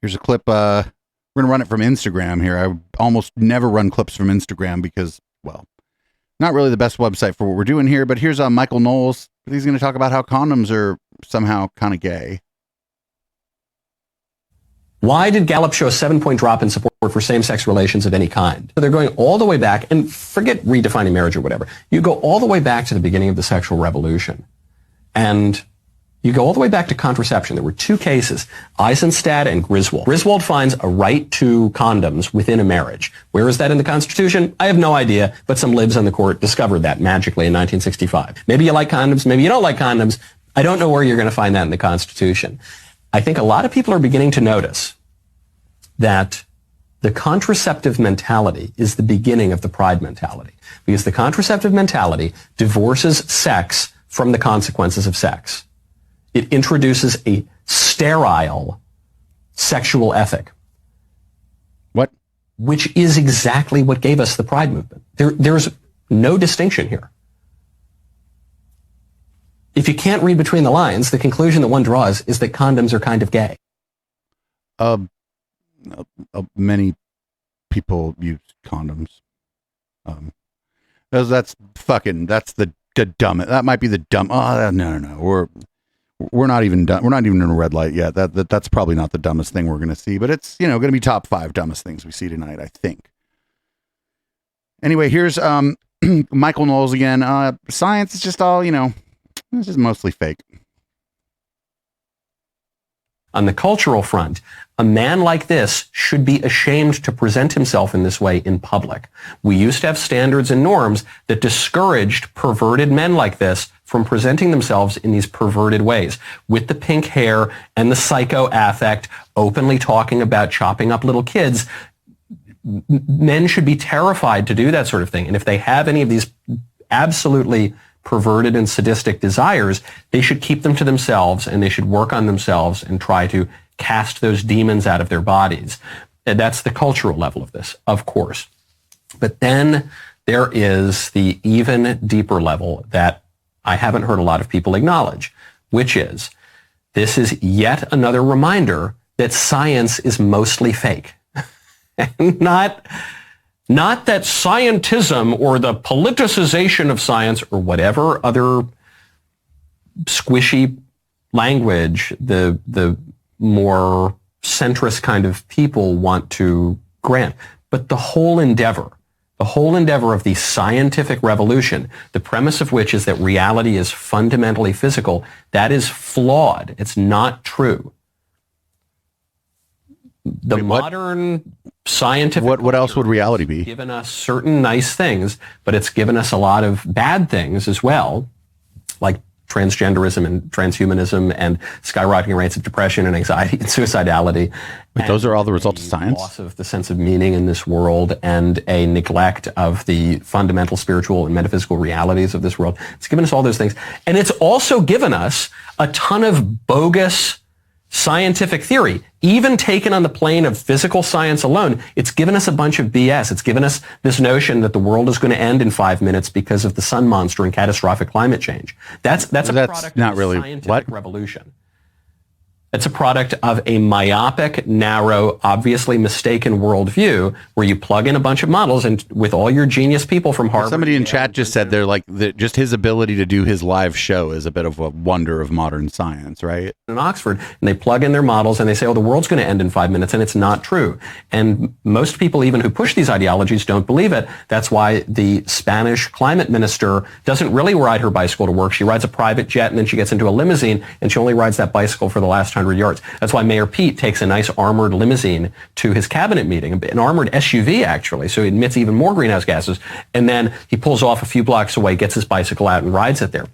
A: Here's a clip. We're going to run it from Instagram here. I almost never run clips from Instagram because, well, not really the best website for what we're doing here. But here's Michael Knowles. He's going to talk about how condoms are somehow kind of gay.
X: Why did Gallup show a 7-point drop in support for same-sex relations of any kind? They're going all the way back, and forget redefining marriage or whatever. You go all the way back to the beginning of the sexual revolution. And you go all the way back to contraception. There were 2 cases, Eisenstadt and Griswold. Griswold finds a right to condoms within a marriage. Where is that in the Constitution? I have no idea, but some libs on the court discovered that magically in 1965. Maybe you like condoms, maybe you don't like condoms. I don't know where you're going to find that in the Constitution. I think a lot of people are beginning to notice that the contraceptive mentality is the beginning of the pride mentality, because the contraceptive mentality divorces sex from the consequences of sex. It introduces a sterile sexual ethic.
A: What?
X: Which is exactly what gave us the pride movement. There's no distinction here. If you can't read between the lines, the conclusion that one draws is that condoms are kind of gay.
A: Many people use condoms. That's the dumbest. That might be the dumb. Oh, no. We're not even done. We're not even in a red light yet. That's probably not the dumbest thing we're going to see, but it's, going to be top 5 dumbest things we see tonight, I think. Anyway, here's Michael Knowles again. Science is just all, it's just mostly fake.
X: On the cultural front, a man like this should be ashamed to present himself in this way in public. We used to have standards and norms that discouraged perverted men like this from presenting themselves in these perverted ways, with the pink hair and the psycho affect, openly talking about chopping up little kids. Men should be terrified to do that sort of thing. And if they have any of these absolutely perverted and sadistic desires, they should keep them to themselves, and they should work on themselves and try to cast those demons out of their bodies. And that's the cultural level of this, of course. But then there is the even deeper level that I haven't heard a lot of people acknowledge, which is this is yet another reminder that science is mostly fake. And not that scientism or the politicization of science or whatever other squishy language the more centrist kind of people want to grant, but the whole endeavor of the scientific revolution, the premise of which is that reality is fundamentally physical, that is flawed. It's not true. The modern scientific
A: what else would reality be?
X: Given us certain nice things, but it's given us a lot of bad things as well, like transgenderism and transhumanism and skyrocketing rates of depression and anxiety and suicidality.
A: But those are all the results of science?
X: Loss of the sense of meaning in this world and a neglect of the fundamental spiritual and metaphysical realities of this world. It's given us all those things. And it's also given us a ton of bogus scientific theory, even taken on the plane of physical science alone. It's given us a bunch of BS. It's given us this notion that the world is going to end in 5 minutes because of the sun monster and catastrophic climate change. That's a product
A: not
X: of
A: really
X: the scientific revolution. It's a product of a myopic, narrow, obviously mistaken worldview where you plug in a bunch of models and with all your genius people from Harvard.
A: Somebody in chat just said they're like, just his ability to do his live show is a bit of a wonder of modern science, right?
X: In Oxford, and they plug in their models and they say, oh, the world's going to end in 5 minutes, and it's not true. And most people, even who push these ideologies, don't believe it. That's why the Spanish climate minister doesn't really ride her bicycle to work. She rides a private jet and then she gets into a limousine and she only rides that bicycle for the last 100 yards. That's why Mayor Pete takes a nice armored limousine to his cabinet meeting, an armored SUV actually, so he emits even more greenhouse gases. And then he pulls off a few blocks away, gets his bicycle out and rides it there.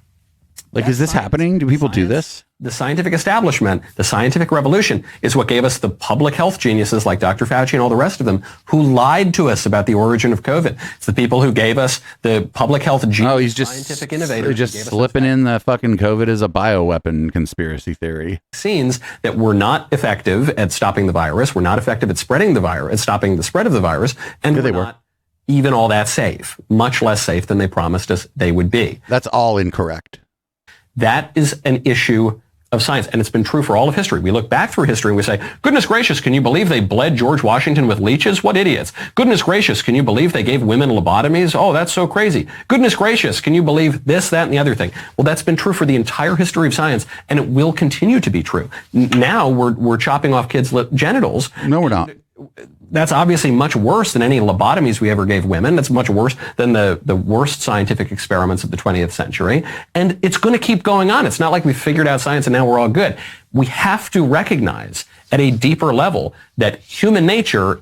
A: Like, is this happening? Do people do this?
X: The scientific establishment, the scientific revolution is what gave us the public health geniuses like Dr. Fauci and all the rest of them who lied to us about the origin of COVID. It's the people who gave us the public health genius, scientific innovators.
A: Just slipping in the fucking COVID is a bioweapon conspiracy theory.
X: Vaccines that were not effective at stopping the virus, were not effective at spreading the virus, at stopping the spread of the virus, and were not even all that safe, much less safe than they promised us they would be.
A: That's all incorrect.
X: That is an issue of science, and it's been true for all of history. We look back through history and we say, goodness gracious, can you believe they bled George Washington with leeches? What idiots. Goodness gracious, can you believe they gave women lobotomies? Oh, that's so crazy. Goodness gracious, can you believe this, that, and the other thing? Well, that's been true for the entire history of science, and it will continue to be true. Now we're chopping off kids' genitals.
A: No, we're not.
X: That's obviously much worse than any lobotomies we ever gave women. That's much worse than the worst scientific experiments of the 20th century. And it's going to keep going on. It's not like we figured out science and now we're all good. We have to recognize at a deeper level that human nature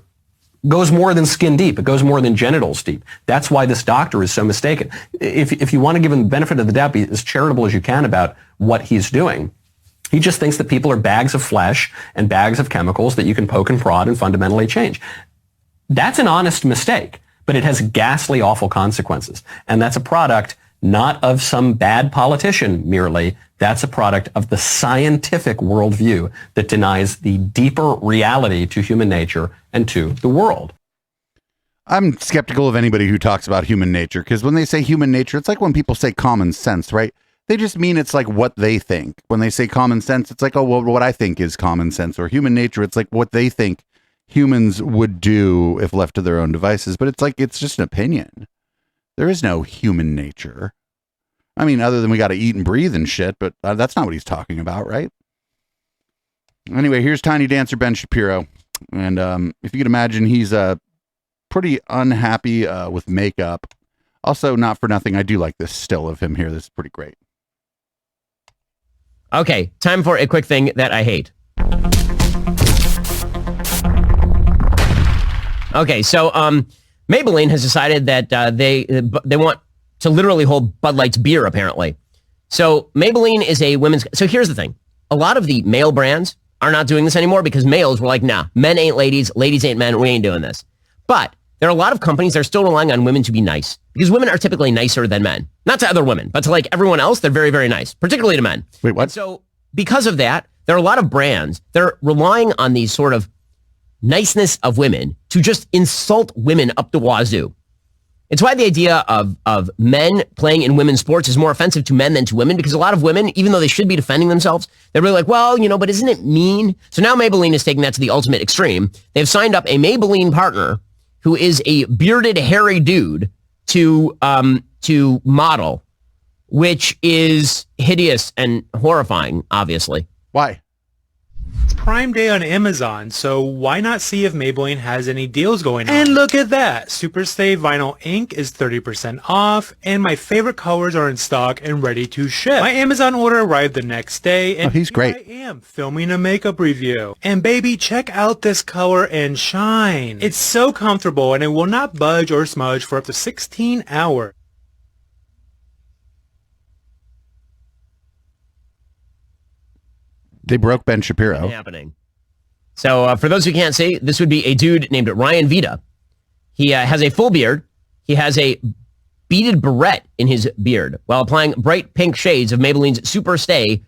X: goes more than skin deep. It goes more than genitals deep. That's why this doctor is so mistaken. If you want to give him the benefit of the doubt, be as charitable as you can about what he's doing. He just thinks that people are bags of flesh and bags of chemicals that you can poke and prod and fundamentally change. That's an honest mistake, but it has ghastly, awful consequences. And that's a product not of some bad politician merely. That's a product of the scientific worldview that denies the deeper reality to human nature and to the world.
A: I'm skeptical of anybody who talks about human nature, because when they say human nature, it's like when people say common sense, right? They just mean it's like what they think. When they say common sense, it's like, oh, well, what I think is common sense. Or human nature, it's like what they think humans would do if left to their own devices. But it's like, it's just an opinion. There is no human nature. I mean, other than we got to eat and breathe and shit, but that's not what he's talking about, right? Anyway, here's Tiny Dancer Ben Shapiro. And if you could imagine, he's pretty unhappy with makeup. Also, not for nothing, I do like this still of him here. This is pretty great.
B: Okay, time for a quick thing that I hate. Okay, so Maybelline has decided that they want to literally hold Bud Light's beer, apparently. So Maybelline is a women's... So here's the thing. A lot of the male brands are not doing this anymore because males were like, nah, men ain't ladies, ladies ain't men, we ain't doing this. But there are a lot of companies that are still relying on women to be nice because women are typically nicer than men. Not to other women, but to like everyone else, they're very, very nice, particularly to men.
A: Wait, what?
B: And so because of that, there are a lot of brands that are relying on these sort of niceness of women to just insult women up the wazoo. It's why the idea of men playing in women's sports is more offensive to men than to women, because a lot of women, even though they should be defending themselves, they're really like, well, but isn't it mean? So now Maybelline is taking that to the ultimate extreme. They've signed up a Maybelline partner who is a bearded, hairy dude to model, which is hideous and horrifying, obviously.
A: Why?
E: It's Prime Day on Amazon, so why not see if Maybelline has any deals going on? And look at that! Superstay Vinyl Ink is 30% off, and my favorite colors are in stock and ready to ship. My Amazon order arrived the next day, and
A: he's great.
E: Here I am filming a makeup review. And baby, check out this color and shine. It's so comfortable, and it will not budge or smudge for up to 16 hours.
A: They broke Ben Shapiro.
B: Happening. So for those who can't see, this would be a dude named Ryan Vita. He has a full beard. He has a beaded barrette in his beard while applying bright pink shades of Maybelline's Super Stay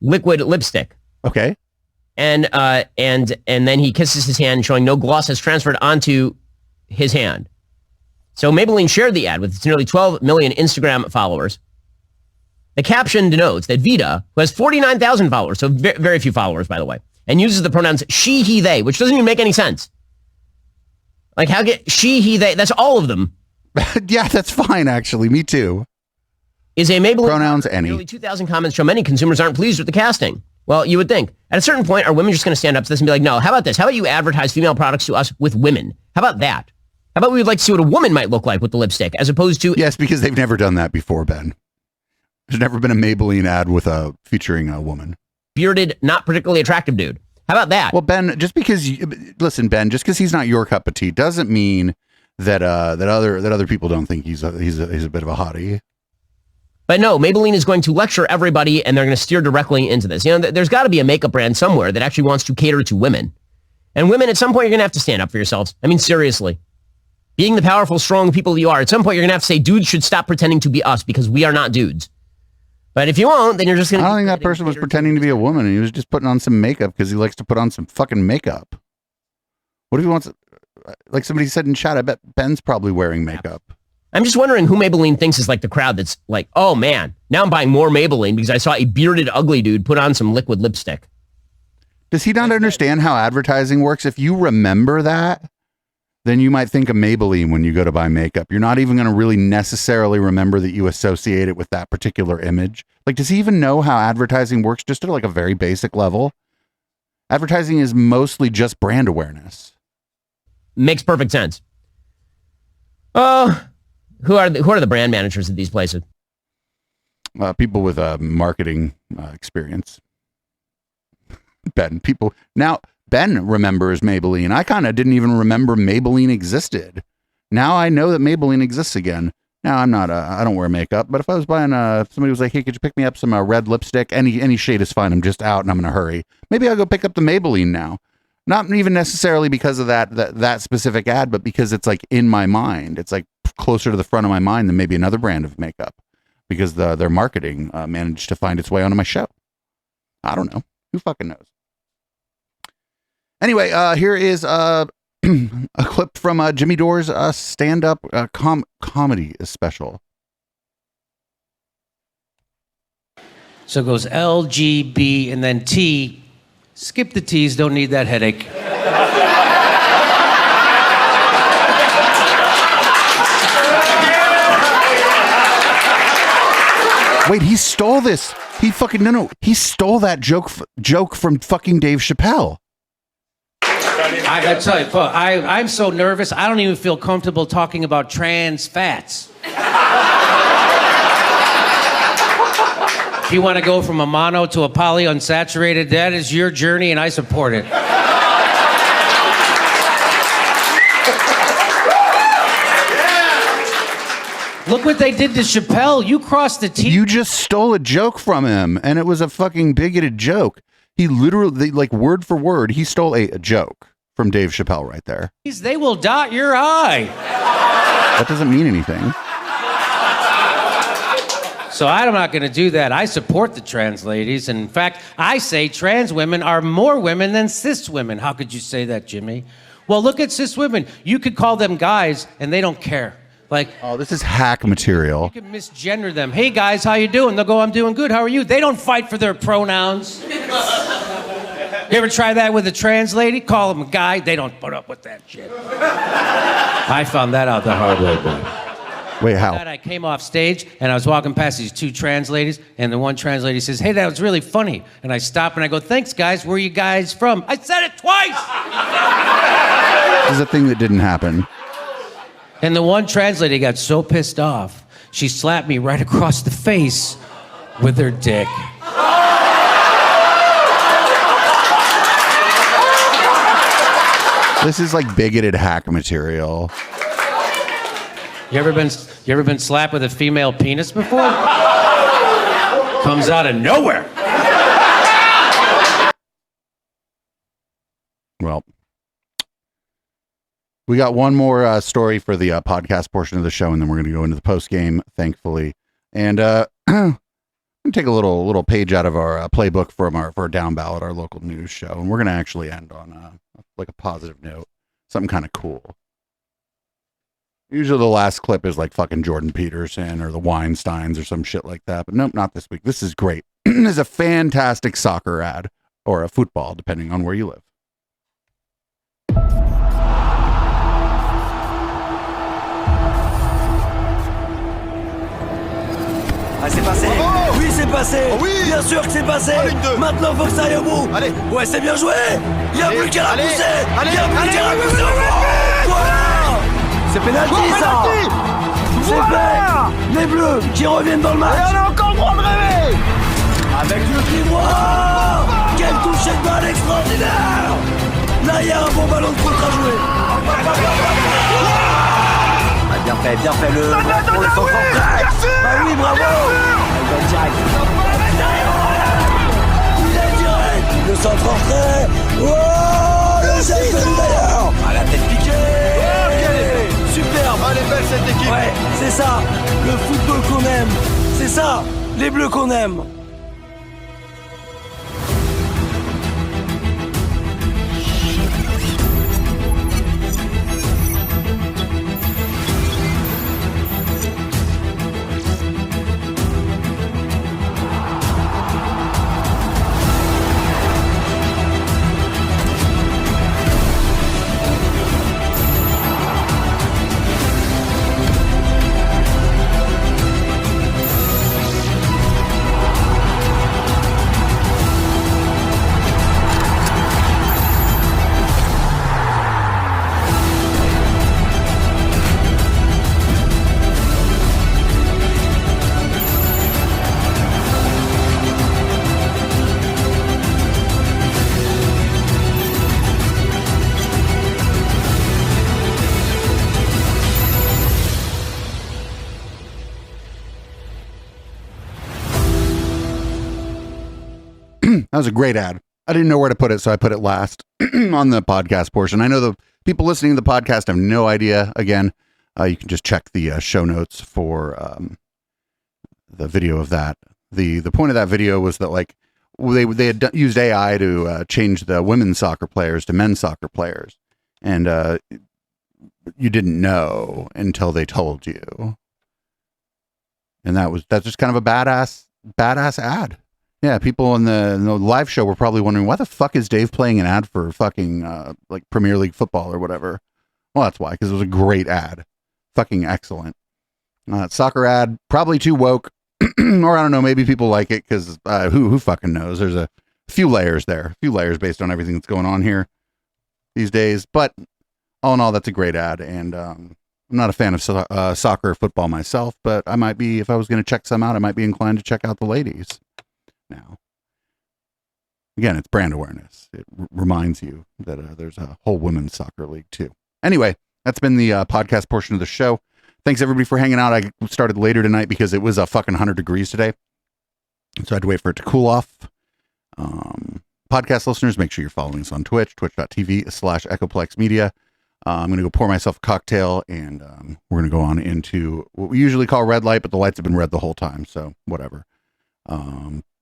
B: liquid lipstick.
A: Okay.
B: And then he kisses his hand, showing no gloss has transferred onto his hand. So Maybelline shared the ad with its nearly 12 million Instagram followers. The caption denotes that Vita, who has 49,000 followers, so very few followers, by the way, and uses the pronouns she, he, they, which doesn't even make any sense. Like, how get she, he, they? That's all of them.
A: Yeah, that's fine, actually. Me too.
B: Is a Maybelline
A: pronouns any.
B: Nearly 2,000 comments show many consumers aren't pleased with the casting. Well, you would think. At a certain point, are women just going to stand up to this and be like, no, how about this? How about you advertise female products to us with women? How about that? How about we would like to see what a woman might look like with the lipstick, as opposed to...
A: Yes, because they've never done that before, Ben. There's never been a Maybelline ad with featuring a woman.
B: Bearded, not particularly attractive dude. How about that?
A: Well, Ben, just because listen, Ben, just because he's not your cup of tea doesn't mean that other people don't think he's a bit of a hottie.
B: But no, Maybelline is going to lecture everybody, and they're going to steer directly into this. There's got to be a makeup brand somewhere that actually wants to cater to women. And women, at some point, you're going to have to stand up for yourselves. I mean, seriously. Being the powerful, strong people you are, at some point, you're going to have to say, dudes should stop pretending to be us because we are not dudes. But if you won't, then you're just going to...
A: I don't think that person was pretending to be a woman. He was just putting on some makeup because he likes to put on some fucking makeup. What if he wants... Like somebody said in chat, I bet Ben's probably wearing makeup.
B: I'm just wondering who Maybelline thinks is like the crowd that's like, oh man, now I'm buying more Maybelline because I saw a bearded, ugly dude put on some liquid lipstick.
A: Does he not understand how advertising works? If you remember that, then you might think of Maybelline when you go to buy makeup. You're not even going to really necessarily remember that you associate it with that particular image. Like, does he even know how advertising works just at like a very basic level? Advertising is mostly just brand awareness.
B: Makes perfect sense. Who are the brand managers at these places?
A: People with marketing experience. Ben remembers Maybelline. I kind of didn't even remember Maybelline existed. Now I know that Maybelline exists again. Now I'm not, I don't wear makeup, but if I was buying, somebody was like, hey, could you pick me up some red lipstick? Any shade is fine. I'm just out and I'm in a hurry. Maybe I'll go pick up the Maybelline now. Not even necessarily because of that specific ad, but because it's like in my mind. It's like closer to the front of my mind than maybe another brand of makeup because their marketing managed to find its way onto my show. I don't know. Who fucking knows? Anyway, here is a clip from Jimmy Dore's stand-up comedy special.
F: So it goes L, G, B, and then T. Skip the T's, don't need that headache.
A: Wait, he stole this. He fucking no. He stole that joke from fucking Dave Chappelle.
F: I tell you, I'm so nervous. I don't even feel comfortable talking about trans fats. If you want to go from a mono to a polyunsaturated, that is your journey, and I support it. Look what they did to Chappelle. You crossed the T.
A: You just stole a joke from him, and it was a fucking bigoted joke. He literally, like word for word, he stole a joke from Dave Chappelle right there.
F: They will dot your I.
A: That doesn't mean anything.
F: So I'm not going to do that. I support the trans ladies. In fact, I say trans women are more women than cis women. How could you say that, Jimmy? Well, look at cis women. You could call them guys, and they don't care. Like,
A: oh, this is hack material.
F: You can misgender them. Hey, guys, how you doing? They'll go, I'm doing good. How are you? They don't fight for their pronouns. You ever try that with a trans lady? Call them a guy. They don't put up with that shit. I found that out the hard way, boy.
A: Wait, how?
F: I came off stage, and I was walking past these two trans ladies, and the one trans lady says, hey, that was really funny. And I stop, and I go, thanks, guys. Where are you guys from? I said it twice!
A: This is a thing that didn't happen.
F: And the one trans lady got so pissed off, she slapped me right across the face with her dick.
A: This is like bigoted hack material.
F: You ever been slapped with a female penis before? Comes out of nowhere.
A: Well, we got one more story for the podcast portion of the show, and then we're going to go into the post game, thankfully. And I'm going to take a little page out of our playbook for Down Ballard, our local news show, and we're going to actually end on like a positive note, something kind of cool. Usually the last clip is like fucking Jordan Peterson or the Weinsteins or some shit like that, but nope, not this week. This is great. This is a fantastic soccer ad, or a football, depending on where you live.
G: Ah, c'est passé. Bravo. Oui, c'est passé. Oh, oui. Bien sûr que c'est passé. Maintenant, faut que ça aille au bout. Allez. Ouais, c'est bien joué. Il n'y a plus qu'à la pousser. Il n'y a plus qu'à la pousser. Voilà. C'est pénalty, ça. C'est fait. Les Bleus qui reviennent dans le match. Et on a encore le droit de rêver. Avec le pied droit. Quel toucher de balle extraordinaire. Là, il y a un bon ballon de contre à jouer. Bien fait, le centre frais. Bah oui, bravo. Il est direct. Il est direct. Le centre frais. Oh, le geste d'ailleurs. Ah, la tête piquée. Oh, superbe. Ah, elle est belle cette équipe. Ouais, c'est ça. Le football qu'on aime. C'est ça. Les Bleus qu'on aime.
A: That was a great ad. I didn't know where to put it, so I put it last on the podcast portion. I know the people listening to the podcast have no idea. Again, you can just check the show notes for the video of that. The point of that video was that like they had used AI to change the women's soccer players to men's soccer players, and you didn't know until they told you, and that's just kind of a badass ad. Yeah, people in the live show were probably wondering, why the fuck is Dave playing an ad for fucking like Premier League football or whatever? Well, that's why, because it was a great ad. Fucking excellent. Soccer ad, probably too woke. or I don't know, maybe people like it because who fucking knows? There's a few layers there, a few layers based on everything that's going on here these days. But all in all, that's a great ad. And I'm not a fan of soccer or football myself, but I might be, if I was going to check some out, I might be inclined to check out the ladies now. Again, it's brand awareness. It reminds you that there's a whole women's soccer league too. Anyway, that's been the podcast portion of the show. Thanks everybody for hanging out. I started later tonight because it was a fucking 100 degrees today. So I had to wait for it to cool off. Podcast listeners, make sure you're following us on Twitch, twitch.tv/Echoplex Media. I'm going to go pour myself a cocktail and we're going to go on into what we usually call red light, but the lights have been red the whole time. So whatever.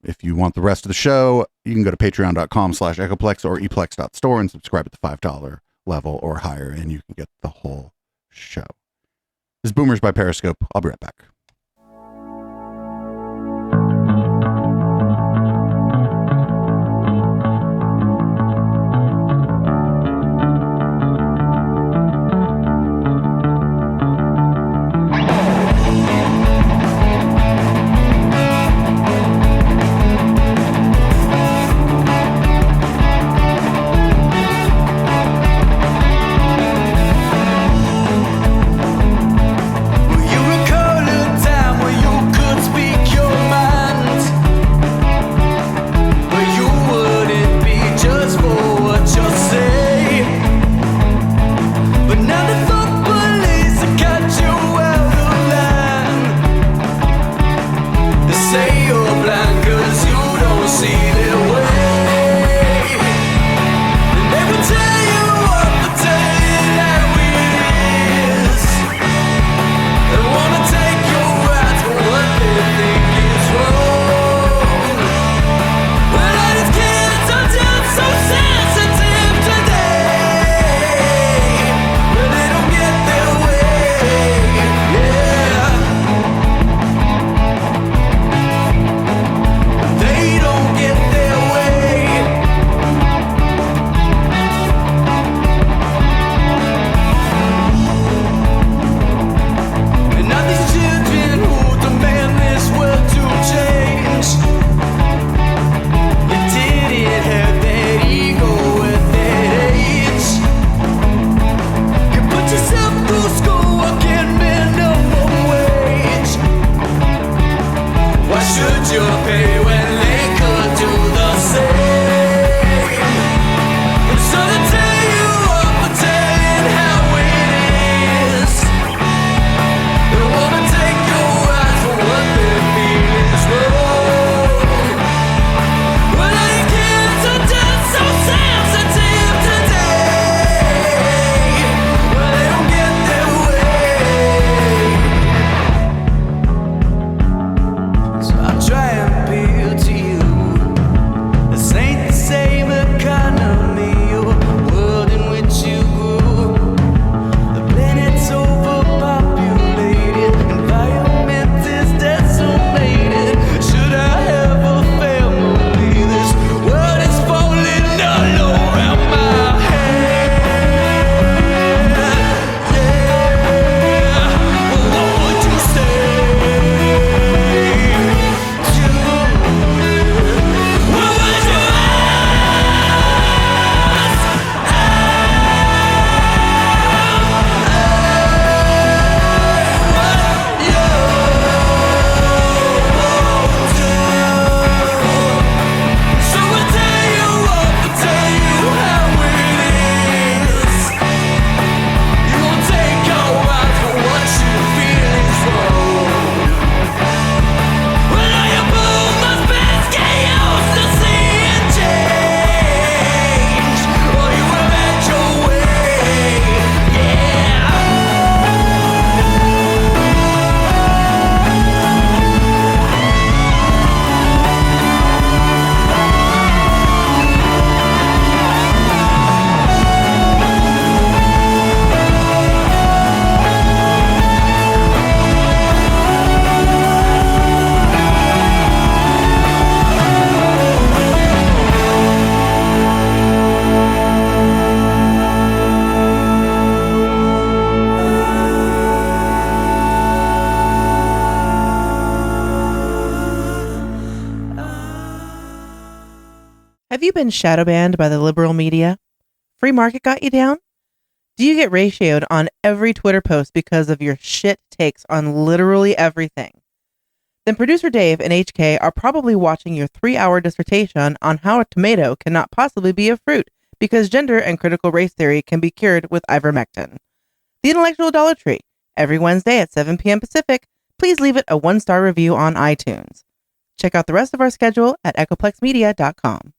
A: If you want the rest of the show, you can go to patreon.com/Echoplex or eplex.store and subscribe at the $5 level or higher, and you can get the whole show. This is Boomers by Periscope. I'll be right back.
G: You recall it
H: Have you been shadow banned by the liberal media? Free market got you down? Do you get ratioed on every Twitter post because of your shit takes on literally everything? Then producer Dave and HK are probably watching your 3-hour dissertation on how a tomato cannot possibly be a fruit because gender and critical race theory can be cured with ivermectin. The Intellectual Dollar Tree, every Wednesday at 7 p.m. Pacific. Please leave it a 1-star review on iTunes. Check out the rest of our schedule at echoplexmedia.com.